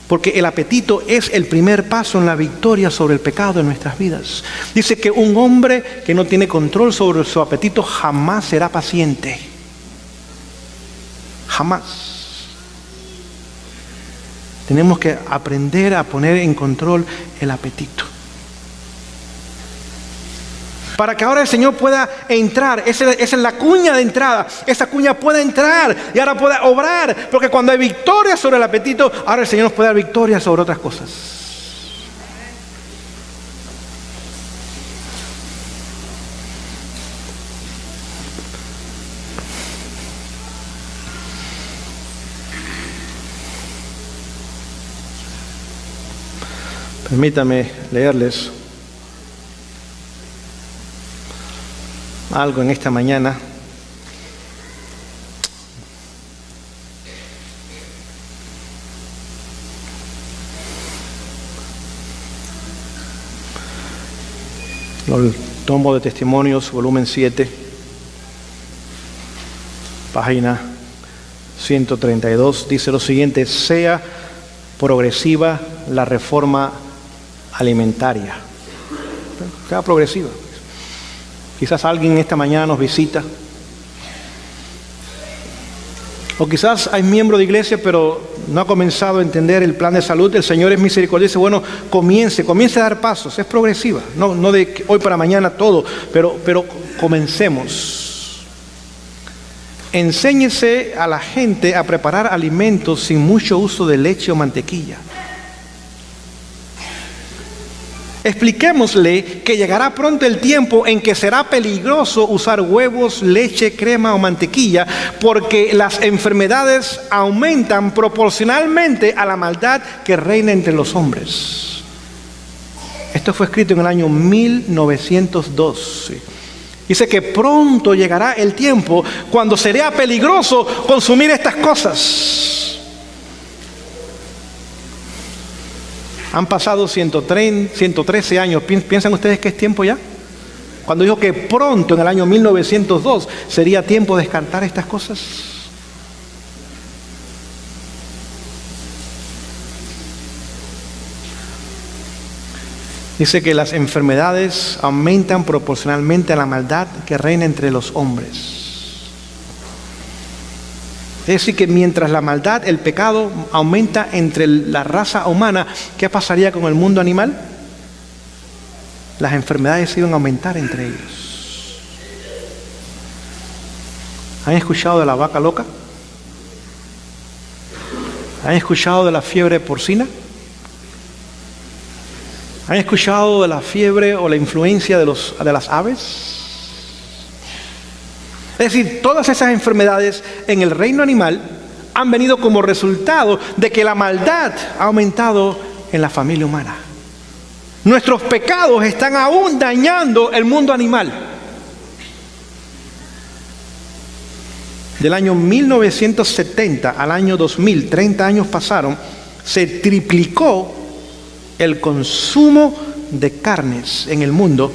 porque el apetito es el primer paso en la victoria sobre el pecado en nuestras vidas. Dice que un hombre que no tiene control sobre su apetito jamás será paciente. Jamás. Tenemos que aprender a poner en control el apetito. Para que ahora el Señor pueda entrar, esa es la cuña de entrada, esa cuña pueda entrar y ahora pueda obrar, porque cuando hay victoria sobre el apetito, ahora el Señor nos puede dar victoria sobre otras cosas. Permítame leerles algo en esta mañana. El tomo de Testimonios, volumen 7, página 132, dice lo siguiente: sea progresiva la reforma alimentaria. Sea progresiva. Quizás alguien esta mañana nos visita, o quizás hay miembro de iglesia pero no ha comenzado a entender el plan de salud. El Señor es misericordioso. Dice, bueno, comience a dar pasos. Es progresiva, no de hoy para mañana todo, pero comencemos. Enséñese a la gente a preparar alimentos sin mucho uso de leche o mantequilla. Expliquémosle que llegará pronto el tiempo en que será peligroso usar huevos, leche, crema o mantequilla, porque las enfermedades aumentan proporcionalmente a la maldad que reina entre los hombres. Esto fue escrito en el año 1902. Dice que pronto llegará el tiempo cuando será peligroso consumir estas cosas. Han pasado 113 años. ¿Piensan ustedes que es tiempo ya? Cuando dijo que pronto, en el año 1902, sería tiempo de descartar estas cosas. Dice que las enfermedades aumentan proporcionalmente a la maldad que reina entre los hombres. Es decir, que mientras la maldad, el pecado, aumenta entre la raza humana, ¿qué pasaría con el mundo animal? Las enfermedades iban a aumentar entre ellos. ¿Han escuchado de la vaca loca? ¿Han escuchado de la fiebre porcina? ¿Han escuchado de la fiebre o la influencia de las aves? Es decir, todas esas enfermedades en el reino animal han venido como resultado de que la maldad ha aumentado en la familia humana. Nuestros pecados están aún dañando el mundo animal. Del año 1970 al año 2000, 30 años pasaron, se triplicó el consumo de carnes en el mundo,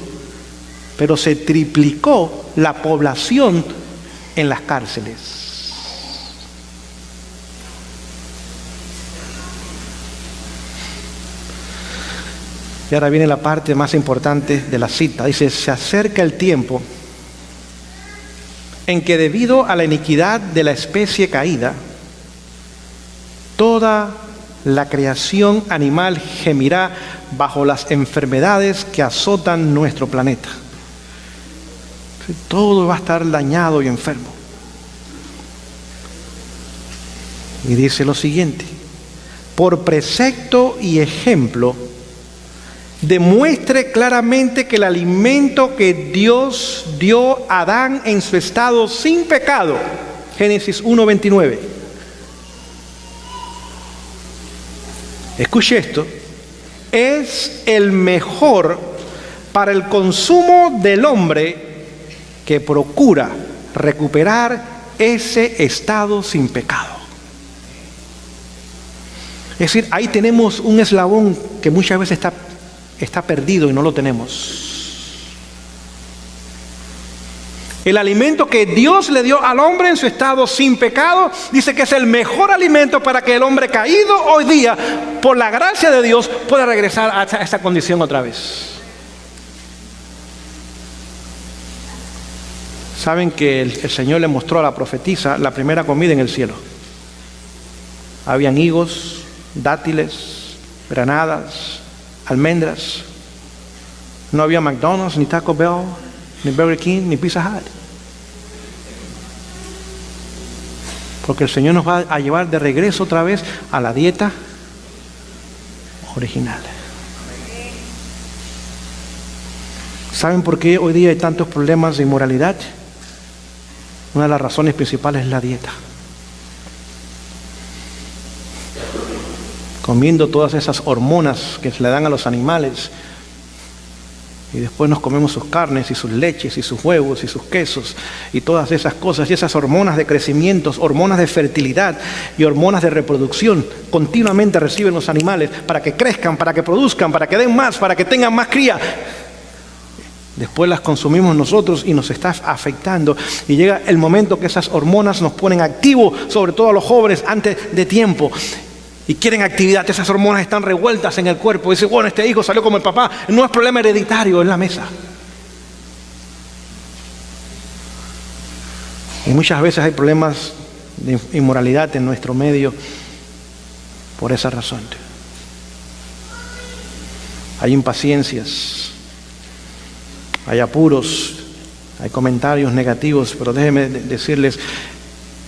pero se triplicó la población en las cárceles. Y ahora viene la parte más importante de la cita. Dice, se acerca el tiempo en que debido a la iniquidad de la especie caída, toda la creación animal gemirá bajo las enfermedades que azotan nuestro planeta. Todo va a estar dañado y enfermo. Y dice lo siguiente: por precepto y ejemplo, demuestre claramente que el alimento que Dios dio a Adán en su estado sin pecado, Génesis 1:29. Escuche esto: es el mejor para el consumo del hombre que procura recuperar ese estado sin pecado. Es decir, ahí tenemos un eslabón que muchas veces está perdido y no lo tenemos. El alimento que Dios le dio al hombre en su estado sin pecado, dice que es el mejor alimento para que el hombre caído hoy día, por la gracia de Dios, pueda regresar a esa condición otra vez. Saben que el Señor le mostró a la profetisa la primera comida en el cielo. Habían higos, dátiles, granadas, almendras. No había McDonald's, ni Taco Bell, ni Burger King, ni Pizza Hut. Porque el Señor nos va a llevar de regreso otra vez a la dieta original. ¿Saben por qué hoy día hay tantos problemas de inmoralidad? Una de las razones principales es la dieta. Comiendo todas esas hormonas que se le dan a los animales, y después nos comemos sus carnes y sus leches y sus huevos y sus quesos y todas esas cosas, y esas hormonas de crecimiento, hormonas de fertilidad y hormonas de reproducción continuamente reciben los animales para que crezcan, para que produzcan, para que den más, para que tengan más cría. Después las consumimos nosotros y nos está afectando. Y llega el momento que esas hormonas nos ponen activos, sobre todo a los jóvenes, antes de tiempo. Y quieren actividad. Esas hormonas están revueltas en el cuerpo. Y dicen, bueno, este hijo salió como el papá. No es problema hereditario, es la mesa. Y muchas veces hay problemas de inmoralidad en nuestro medio por esa razón. Hay impaciencias, hay apuros, hay comentarios negativos, pero déjenme decirles,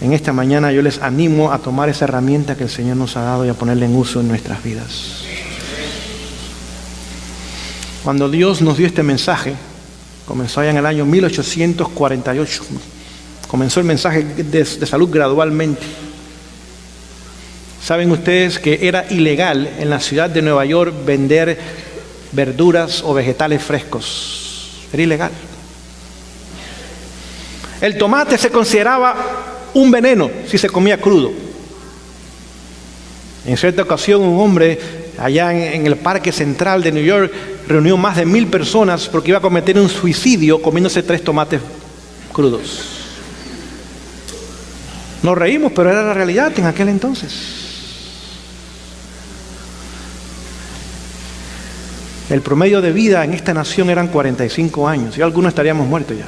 en esta mañana yo les animo a tomar esa herramienta que el Señor nos ha dado y a ponerla en uso en nuestras vidas. Cuando Dios nos dio este mensaje, comenzó allá en el año 1848, comenzó el mensaje de salud gradualmente. ¿Saben ustedes que era ilegal en la ciudad de Nueva York vender verduras o vegetales frescos? Era ilegal. El tomate se consideraba un veneno si se comía crudo. En cierta ocasión un hombre allá en el Parque Central de New York reunió más de 1,000 personas porque iba a cometer un suicidio comiéndose 3 tomates crudos. Nos reímos, pero era la realidad en aquel entonces. El promedio de vida en esta nación eran 45 años y algunos estaríamos muertos ya.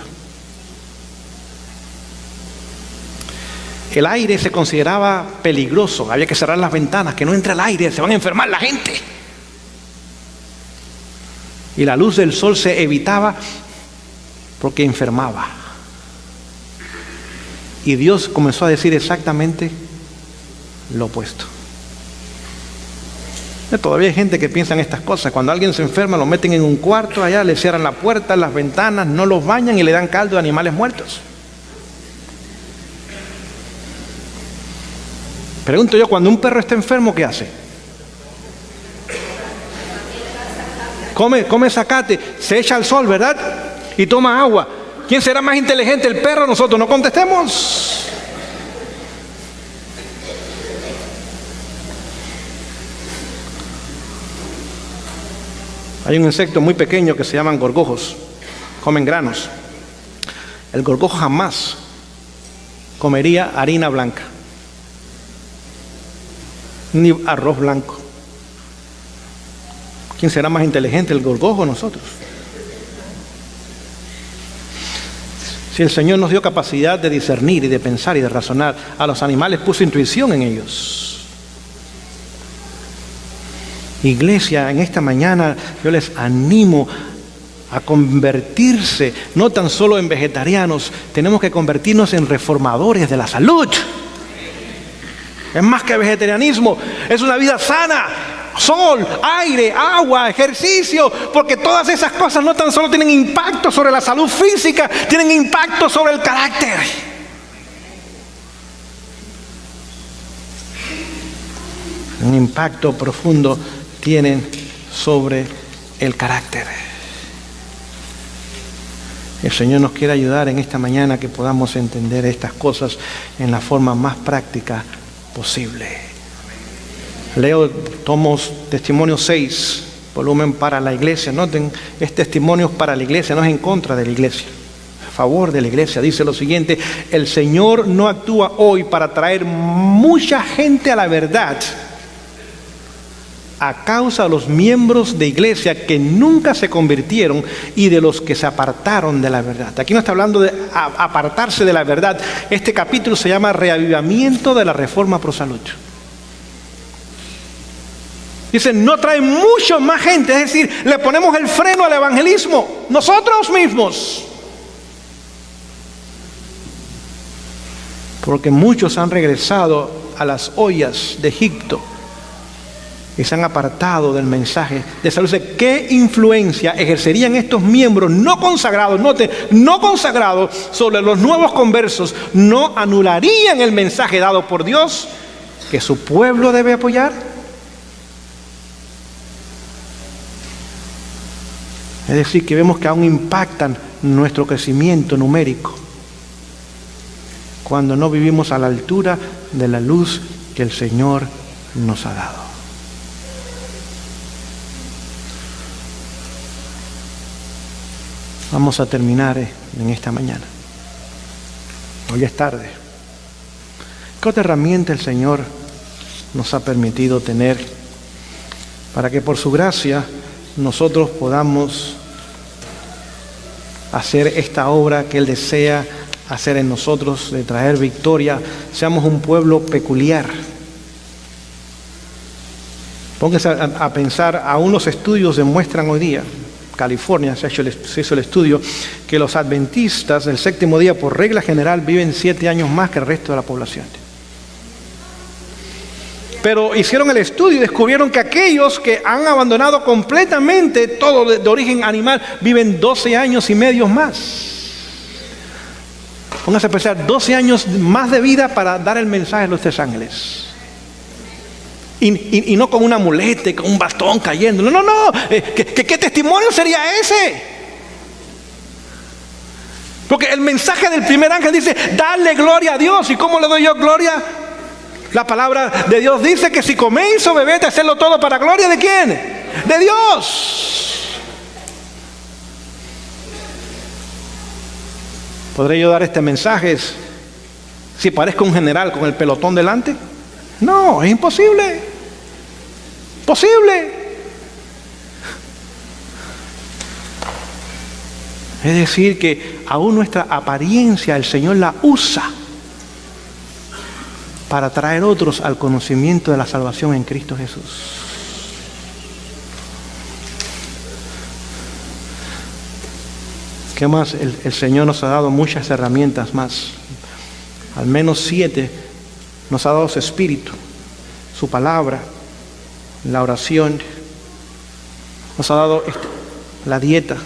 El aire se consideraba peligroso, había que cerrar las ventanas, que no entre el aire, se van a enfermar la gente. Y la luz del sol se evitaba porque enfermaba. Y Dios comenzó a decir exactamente lo opuesto. Todavía hay gente que piensa en estas cosas. Cuando alguien se enferma, lo meten en un cuarto allá, le cierran la puerta, las ventanas, no los bañan y le dan caldo de animales muertos. Pregunto yo, cuando un perro está enfermo, ¿qué hace? Come zacate, se echa al sol, ¿verdad? Y toma agua. ¿Quién será más inteligente, el perro o nosotros? No contestemos. Hay un insecto muy pequeño que se llaman gorgojos, comen granos. El gorgojo jamás comería harina blanca, ni arroz blanco. ¿Quién será más inteligente, el gorgojo o nosotros? Si el Señor nos dio capacidad de discernir y de pensar y de razonar, a los animales puso intuición en ellos. Iglesia, en esta mañana yo les animo a convertirse, no tan solo en vegetarianos, tenemos que convertirnos en reformadores de la salud. Es más que vegetarianismo, es una vida sana, sol, aire, agua, ejercicio, porque todas esas cosas no tan solo tienen impacto sobre la salud física, tienen impacto sobre el carácter. Un impacto profundo tienen sobre el carácter. El Señor nos quiere ayudar en esta mañana que podamos entender estas cosas en la forma más práctica posible. Leo tomos Testimonio 6, volumen para la iglesia. Noten, es testimonios para la iglesia, no es en contra de la iglesia, a favor de la iglesia. Dice lo siguiente: el Señor no actúa hoy para traer mucha gente a la verdad a causa de los miembros de iglesia que nunca se convirtieron y de los que se apartaron de la verdad. Aquí no está hablando de apartarse de la verdad. Este capítulo se llama Reavivamiento de la Reforma Pro Salud. Dice, no trae mucho más gente, es decir, le ponemos el freno al evangelismo, nosotros mismos. Porque muchos han regresado a las ollas de Egipto y se han apartado del mensaje de salud. ¿Qué influencia ejercerían estos miembros no consagrados? Note, no consagrados sobre los nuevos conversos. ¿No anularían el mensaje dado por Dios que su pueblo debe apoyar? Es decir, que vemos que aún impactan nuestro crecimiento numérico cuando no vivimos a la altura de la luz que el Señor nos ha dado. Vamos a terminar en esta mañana. Hoy es tarde. ¿Qué otra herramienta el Señor nos ha permitido tener para que por su gracia nosotros podamos hacer esta obra que Él desea hacer en nosotros, de traer victoria, seamos un pueblo peculiar? Pónganse a pensar, aún los estudios demuestran hoy día, California se hizo el estudio, que los adventistas del séptimo día por regla general viven 7 años más que el resto de la población. Pero hicieron el estudio y descubrieron que aquellos que han abandonado completamente todo de origen animal viven 12 años y medio más. Pónganse a pensar, 12 años más de vida para dar el mensaje a los 3 ángeles. Y no con una muleta, con un bastón cayendo. No. ¿Qué testimonio sería ese? Porque el mensaje del primer ángel dice, dale gloria a Dios. ¿Y cómo le doy yo gloria? La palabra de Dios dice que si coméis o bebéis, hacerlo todo para gloria ¿de quién? De Dios. ¿Podré yo dar este mensaje si parezco un general con el pelotón delante? No, es imposible. Posible. Es decir, que aún nuestra apariencia el Señor la usa para traer otros al conocimiento de la salvación en Cristo Jesús. ¿Qué más? El Señor nos ha dado muchas herramientas más. Al menos 7 nos ha dado su Espíritu, su palabra, la oración. Nos ha dado la dieta.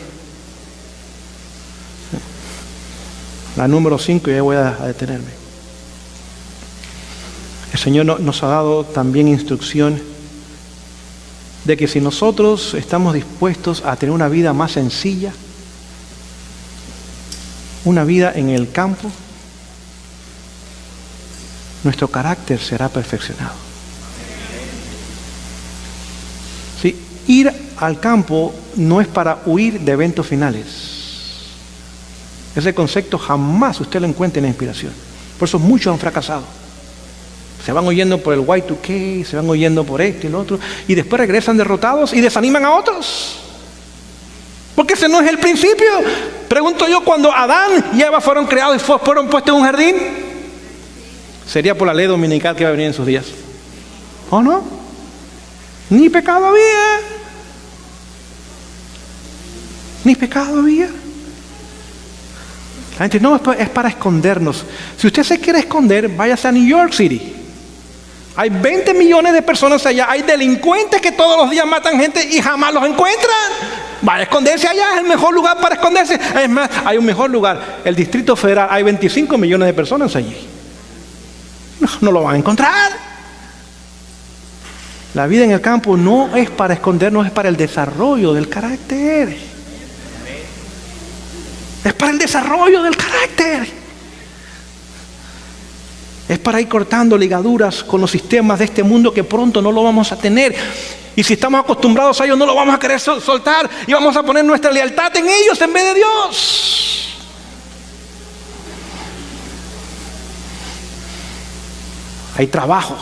La número 5, ya voy a detenerme. El Señor nos ha dado también instrucción de que si nosotros estamos dispuestos a tener una vida más sencilla, una vida en el campo, nuestro carácter será perfeccionado. Sí, ir al campo no es para huir de eventos finales. Ese concepto jamás usted lo encuentra en la inspiración. Por eso muchos han fracasado. Se van oyendo por el Y2K, se van oyendo por esto y lo otro, y después regresan derrotados y desaniman a otros. Porque ese no es el principio. Pregunto yo, cuando Adán y Eva fueron creados y fueron puestos en un jardín, sería por la ley dominical que va a venir en sus días. ¿O no? Ni pecado había. Ni pecado había. La gente, no, es para escondernos. Si usted se quiere esconder, váyase a New York City. Hay 20 millones de personas allá. Hay delincuentes que todos los días matan gente y jamás los encuentran. Vaya a esconderse allá, es el mejor lugar para esconderse. Es más, hay un mejor lugar. El Distrito Federal, hay 25 millones de personas allí. No lo van a encontrar. La vida en el campo no es para escondernos, es para el desarrollo del carácter. Es para el desarrollo del carácter. Es para ir cortando ligaduras con los sistemas de este mundo que pronto no lo vamos a tener. Y si estamos acostumbrados a ellos, no lo vamos a querer soltar. Y vamos a poner nuestra lealtad en ellos en vez de Dios. Hay trabajo.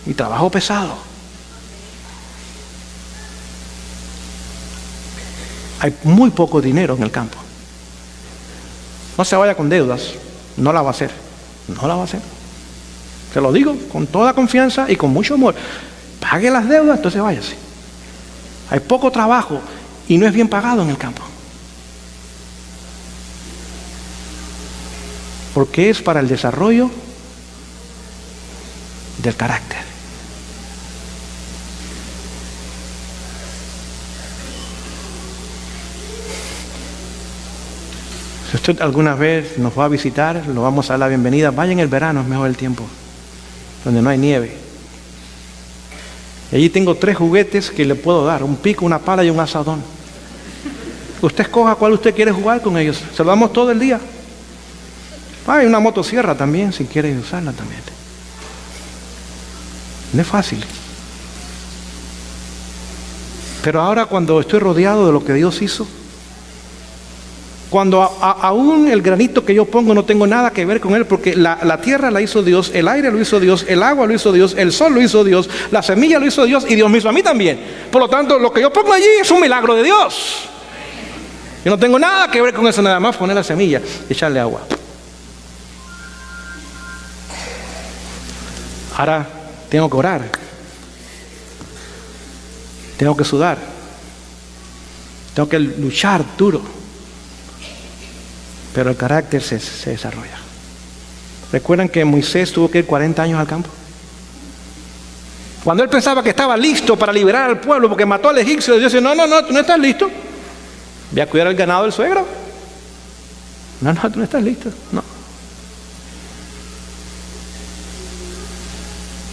Y trabajo pesado. Hay muy poco dinero en el campo. No se vaya con deudas. No la va a hacer. No la va a hacer. Se lo digo con toda confianza y con mucho amor. Pague las deudas, entonces váyase. Hay poco trabajo y no es bien pagado en el campo. Porque es para el desarrollo del carácter. Si usted alguna vez nos va a visitar, lo vamos a dar la bienvenida. Vaya en el verano, es mejor el tiempo, donde no hay nieve. Y allí tengo 3 juguetes que le puedo dar: un pico, una pala y un asadón. Usted escoja cuál usted quiere jugar con ellos. Se lo damos todo el día. Hay una motosierra también, si quiere usarla también. No es fácil. Pero ahora, cuando estoy rodeado de lo que Dios hizo, Cuando aún el granito que yo pongo no tengo nada que ver con él, porque la tierra la hizo Dios, el aire lo hizo Dios, el agua lo hizo Dios, el sol lo hizo Dios, la semilla lo hizo Dios y Dios mismo a mí también. Por lo tanto, lo que yo pongo allí es un milagro de Dios. Yo no tengo nada que ver con eso, nada más poner la semilla y echarle agua. Ahora tengo que orar, tengo que sudar, tengo que luchar duro, pero el carácter se desarrolla. ¿Recuerdan que Moisés tuvo que ir 40 años al campo? Cuando él pensaba que estaba listo para liberar al pueblo porque mató al egipcio, Dios dice, no, tú no estás listo. Ve a cuidar el ganado del suegro. No, tú no estás listo. No.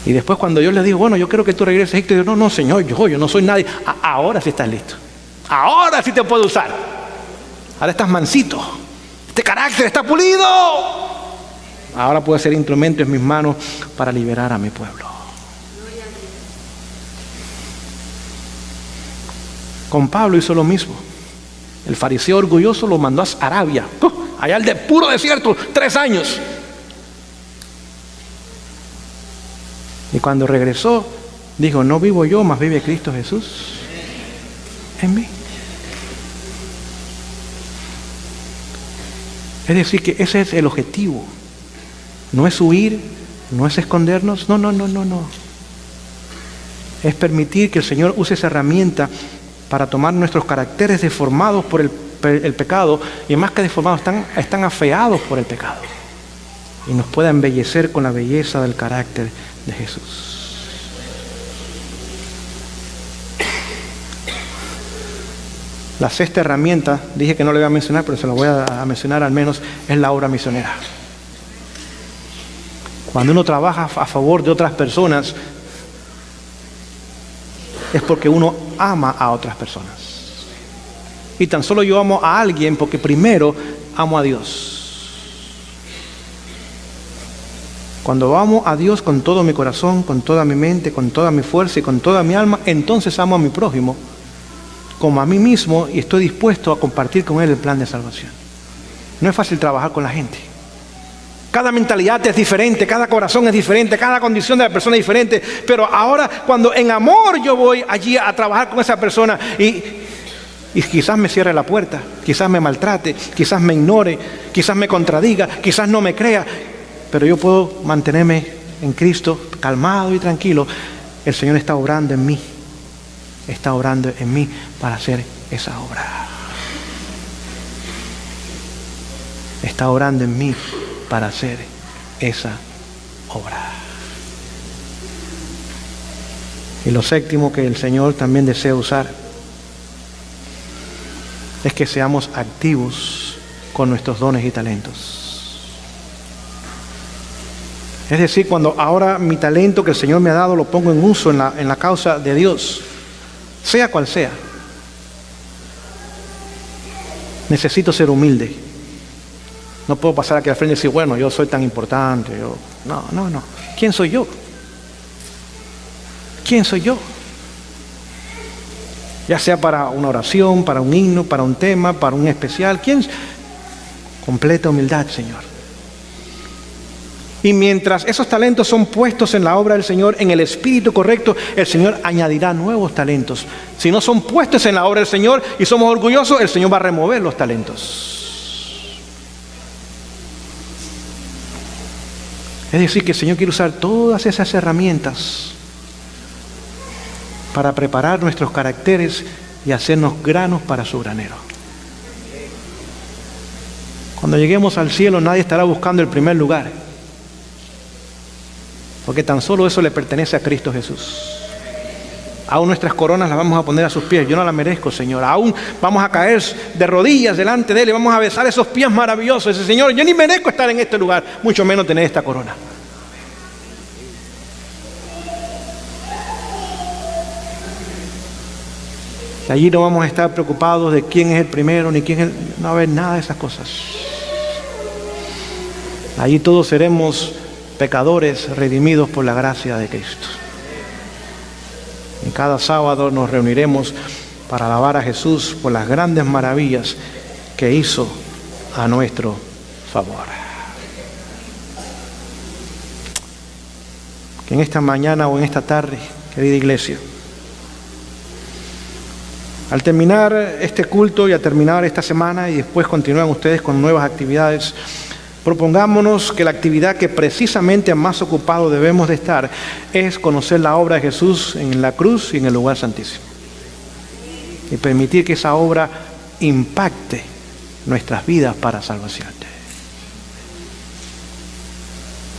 Y después cuando Dios le dijo, bueno, yo quiero que tú regreses a Egipto, dijo, no, Señor, yo no soy nadie. Ahora sí estás listo. Ahora sí te puedo usar. Ahora estás mansito. Este carácter está pulido. Ahora puedo ser instrumento en mis manos para liberar a mi pueblo. Con Pablo hizo lo mismo. El fariseo orgulloso lo mandó a Arabia, allá al puro desierto, 3 años. Y cuando regresó, dijo, no vivo yo, mas vive Cristo Jesús en mí. Es decir, que ese es el objetivo. No es huir, no es escondernos, no. Es permitir que el Señor use esa herramienta para tomar nuestros caracteres deformados por el pecado, y más que deformados, están afeados por el pecado, y nos pueda embellecer con la belleza del carácter de Jesús. La sexta herramienta, dije que no la iba a mencionar, pero se la voy a mencionar al menos, es la obra misionera. Cuando uno trabaja a favor de otras personas, es porque uno ama a otras personas. Y tan solo yo amo a alguien porque primero amo a Dios. Cuando amo a Dios con todo mi corazón, con toda mi mente, con toda mi fuerza y con toda mi alma, entonces amo a mi prójimo como a mí mismo y estoy dispuesto a compartir con él el plan de salvación. No es fácil trabajar con la gente. Cada mentalidad es diferente, cada corazón es diferente, cada condición de la persona es diferente. Pero ahora, cuando en amor yo voy allí a trabajar con esa persona y quizás me cierre la puerta, quizás me maltrate, quizás me ignore, quizás me contradiga, quizás no me crea, pero yo puedo mantenerme en Cristo calmado y tranquilo. El Señor está obrando en mí, para hacer esa obra. Está obrando en mí para hacer esa obra. Y lo séptimo que el Señor también desea usar es que seamos activos con nuestros dones y talentos. Es decir, cuando ahora mi talento que el Señor me ha dado lo pongo en uso en la causa de Dios, sea cual sea, necesito ser humilde. No puedo pasar aquí al frente y decir, bueno, yo soy tan importante. No. ¿Quién soy yo? ¿Quién soy yo? Ya sea para una oración, para un himno, para un tema, para un especial. ¿Quién? Completa humildad, Señor. Y mientras esos talentos son puestos en la obra del Señor, en el espíritu correcto, el Señor añadirá nuevos talentos. Si no son puestos en la obra del Señor y somos orgullosos, el Señor va a remover los talentos. Es decir, que el Señor quiere usar todas esas herramientas para preparar nuestros caracteres y hacernos granos para su granero. Cuando lleguemos al cielo, nadie estará buscando el primer lugar, porque tan solo eso le pertenece a Cristo Jesús. Aún nuestras coronas las vamos a poner a sus pies. Yo no las merezco, Señor. Aún vamos a caer de rodillas delante de Él y vamos a besar esos pies maravillosos. Ese Señor, yo ni merezco estar en este lugar, mucho menos tener esta corona. Y allí no vamos a estar preocupados de quién es el primero, ni quién es el... No va a haber nada de esas cosas. Allí todos seremos pecadores redimidos por la gracia de Cristo. Y cada sábado nos reuniremos para alabar a Jesús por las grandes maravillas que hizo a nuestro favor. Que en esta mañana o en esta tarde, querida iglesia, al terminar este culto y al terminar esta semana y después continúan ustedes con nuevas actividades, propongámonos que la actividad que precisamente más ocupado debemos de estar es conocer la obra de Jesús en la cruz y en el lugar santísimo. Y permitir que esa obra impacte nuestras vidas para salvación.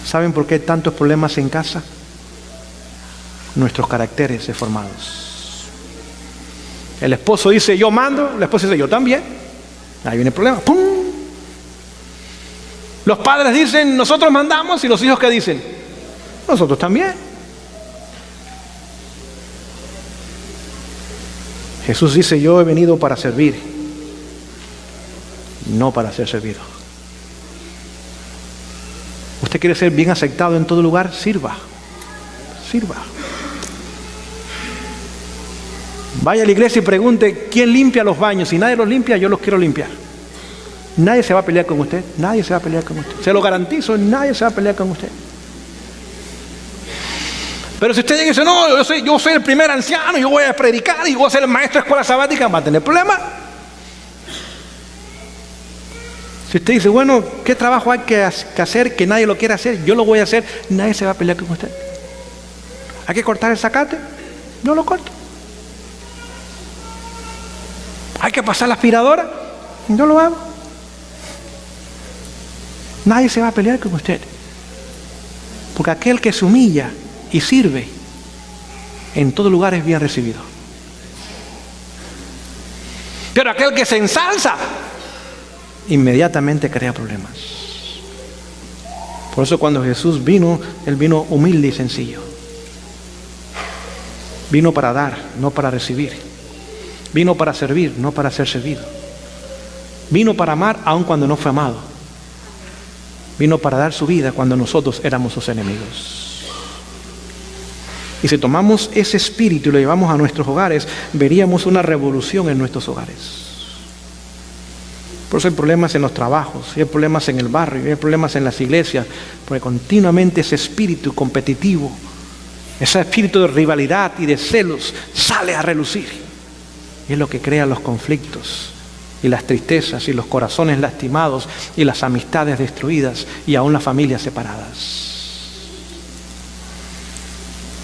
¿Saben por qué hay tantos problemas en casa? Nuestros caracteres deformados. El esposo dice, yo mando, la esposa dice, yo también. Ahí viene el problema. ¡Pum! Los padres dicen, nosotros mandamos, y los hijos ¿qué dicen? Nosotros también. Jesús dice, yo he venido para servir, no para ser servido. ¿Usted quiere ser bien aceptado en todo lugar? Sirva. Sirva. Vaya a la iglesia y pregunte, ¿quién limpia los baños? Si nadie los limpia, yo los quiero limpiar. Nadie se va a pelear con usted. Nadie se va a pelear con usted. Se lo garantizo, nadie se va a pelear con usted. Pero si usted llega y dice, no, yo soy el primer anciano, yo voy a predicar y voy a ser el maestro de escuela sabática, va a tener problemas. Si usted dice, bueno, ¿qué trabajo hay que hacer que nadie lo quiera hacer? Yo lo voy a hacer, nadie se va a pelear con usted. ¿Hay que cortar el zacate? Yo lo corto. ¿Hay que pasar la aspiradora? Yo lo hago. Nadie se va a pelear con usted. Porque aquel que se humilla y sirve, en todo lugar es bien recibido. Pero aquel que se ensalza, inmediatamente crea problemas. Por eso cuando Jesús vino, Él vino humilde y sencillo. Vino para dar, no para recibir. Vino para servir, no para ser servido. Vino para amar, aun cuando no fue amado. Vino para dar su vida cuando nosotros éramos sus enemigos. Y si tomamos ese espíritu y lo llevamos a nuestros hogares, veríamos una revolución en nuestros hogares. Por eso hay problemas en los trabajos, hay problemas en el barrio, hay problemas en las iglesias, porque continuamente ese espíritu competitivo, ese espíritu de rivalidad y de celos sale a relucir. Y es lo que crea los conflictos y las tristezas y los corazones lastimados y las amistades destruidas y aún las familias separadas.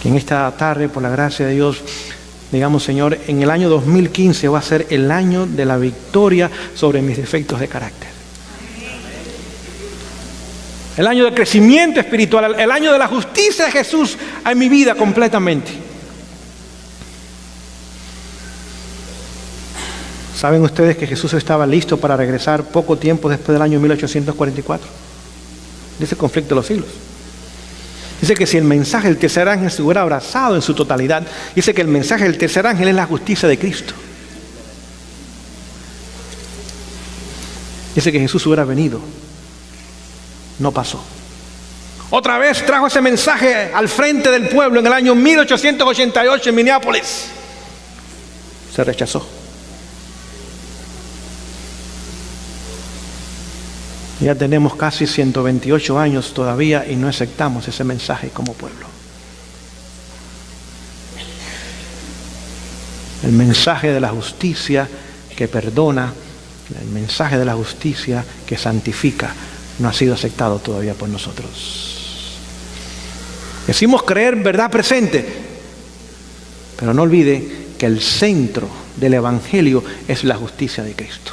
Que en esta tarde, por la gracia de Dios, digamos, Señor, en el año 2015 va a ser el año de la victoria sobre mis defectos de carácter. El año del crecimiento espiritual, el año de la justicia de Jesús en mi vida completamente. ¿Saben ustedes que Jesús estaba listo para regresar poco tiempo después del año 1844? Dice el conflicto de los siglos. Dice que si el mensaje del tercer ángel se hubiera abrazado en su totalidad, dice que el mensaje del tercer ángel es la justicia de Cristo. Dice que Jesús hubiera venido. No pasó. Otra vez trajo ese mensaje al frente del pueblo en el año 1888 en Minneapolis. Se rechazó. Ya tenemos casi 128 años todavía y no aceptamos ese mensaje como pueblo. El mensaje de la justicia que perdona, el mensaje de la justicia que santifica, no ha sido aceptado todavía por nosotros. Decimos creer verdad presente, pero no olvide que el centro del Evangelio es la justicia de Cristo.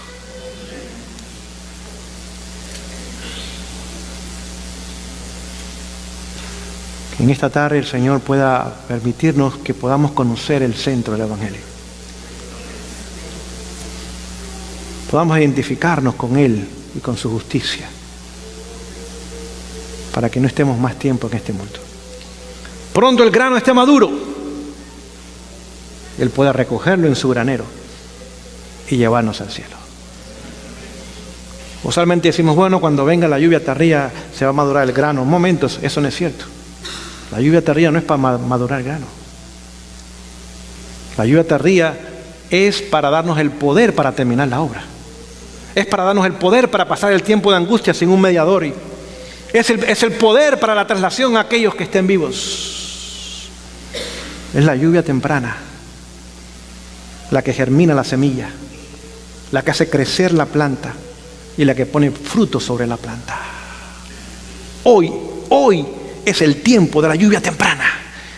En esta tarde el Señor pueda permitirnos que podamos conocer el centro del Evangelio. Podamos identificarnos con Él y con su justicia, para que no estemos más tiempo en este mundo. Pronto el grano esté maduro, Él pueda recogerlo en su granero y llevarnos al cielo. Usualmente decimos, bueno, cuando venga la lluvia tardía se va a madurar el grano. Momentos, eso no es cierto. La lluvia tardía no es para madurar grano. La lluvia tardía es para darnos el poder para terminar la obra. Es para darnos el poder para pasar el tiempo de angustia sin un mediador. Y es el poder para la traslación a aquellos que estén vivos. Es la lluvia temprana, la que germina la semilla, la que hace crecer la planta y la que pone fruto sobre la planta. Hoy es el tiempo de la lluvia temprana.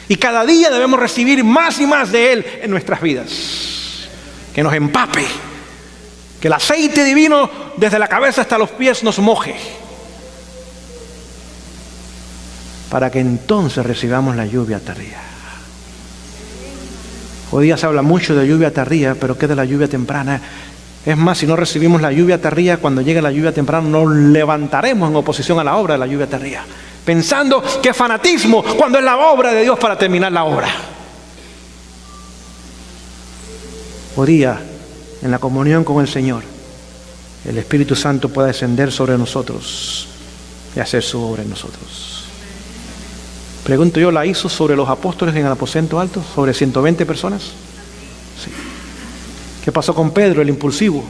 Y cada día debemos recibir más y más de Él en nuestras vidas. Que nos empape. Que el aceite divino desde la cabeza hasta los pies nos moje. Para que entonces recibamos la lluvia tardía. Hoy día se habla mucho de lluvia tardía, pero ¿qué de la lluvia temprana? Es más, si no recibimos la lluvia tardía, cuando llegue la lluvia temprana nos levantaremos en oposición a la obra de la lluvia tardía. Pensando que es fanatismo cuando es la obra de Dios para terminar la obra. Hoy día, en la comunión con el Señor, el Espíritu Santo pueda descender sobre nosotros y hacer su obra en nosotros. Pregunto yo, ¿la hizo sobre los apóstoles en el aposento alto? ¿Sobre 120 personas? Sí. ¿Qué pasó con Pedro, el impulsivo?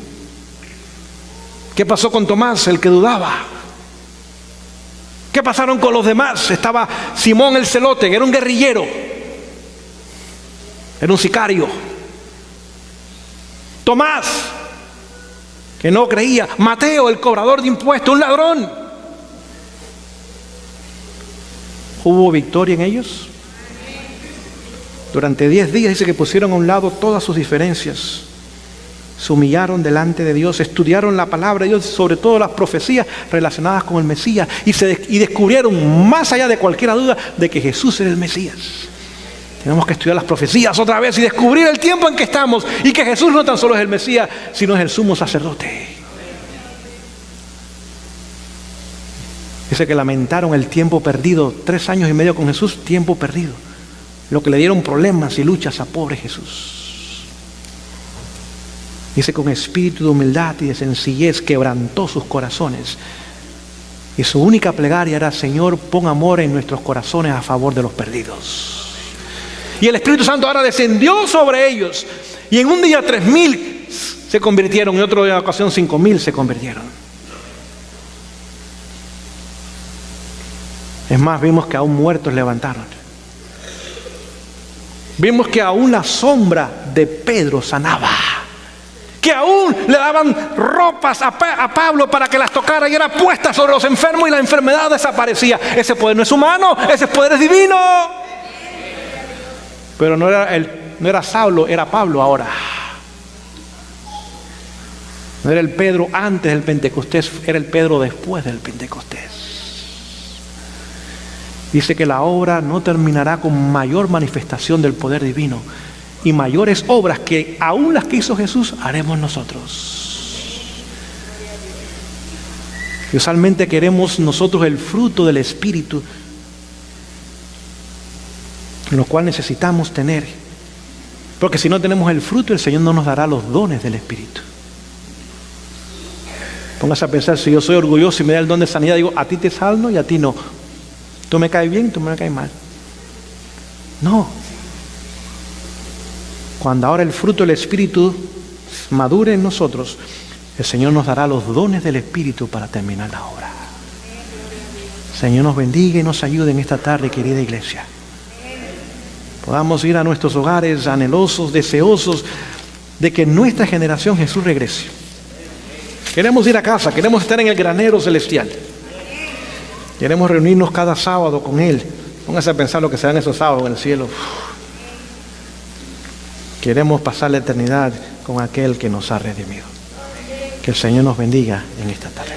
¿Qué pasó con Tomás, el que dudaba? ¿Qué pasaron con los demás? Estaba Simón el celote, que era un guerrillero, era un sicario. Tomás, que no creía. Mateo, el cobrador de impuestos, un ladrón. ¿Hubo victoria en ellos? Durante 10 días dice que pusieron a un lado todas sus diferencias. Se humillaron delante de Dios, estudiaron la palabra de Dios, sobre todo las profecías relacionadas con el Mesías, y descubrieron, más allá de cualquier duda, de que Jesús era el Mesías. Tenemos que estudiar las profecías otra vez y descubrir el tiempo en que estamos, y que Jesús no tan solo es el Mesías, sino es el sumo sacerdote. Dice que lamentaron el tiempo perdido, 3 años y medio con Jesús, tiempo perdido. Lo que le dieron problemas y luchas a pobre Jesús. Dice, con espíritu de humildad y de sencillez quebrantó sus corazones. Y su única plegaria era: Señor, pon amor en nuestros corazones a favor de los perdidos. Y el Espíritu Santo ahora descendió sobre ellos. Y en un día 3,000 se convirtieron, en otra ocasión 5,000 se convirtieron. Es más, vimos que aún muertos levantaron. Vimos que aún la sombra de Pedro sanaba. Que aún le daban ropas a Pablo para que las tocara y era puesta sobre los enfermos y la enfermedad desaparecía. Ese poder no es humano, ese poder es divino. Pero no era Saulo, era Pablo ahora. No era el Pedro antes del Pentecostés, era el Pedro después del Pentecostés. Dice que la obra no terminará con mayor manifestación del poder divino y mayores obras que aún las que hizo Jesús haremos nosotros. Y usualmente queremos nosotros el fruto del Espíritu, lo cual necesitamos tener, porque si no tenemos el fruto, el Señor no nos dará los dones del Espíritu. Póngase a pensar, si yo soy orgulloso y me da el don de sanidad, digo, a ti te salvo y a ti no. Tú me caes bien, tú me caes mal. No. Cuando ahora el fruto del Espíritu madure en nosotros, el Señor nos dará los dones del Espíritu para terminar la obra. El Señor nos bendiga y nos ayude en esta tarde, querida iglesia. Podamos ir a nuestros hogares anhelosos, deseosos de que en nuestra generación Jesús regrese. Queremos ir a casa, queremos estar en el granero celestial. Queremos reunirnos cada sábado con Él. Póngase a pensar lo que serán esos sábados en el cielo. Queremos pasar la eternidad con aquel que nos ha redimido. Que el Señor nos bendiga en esta tarde.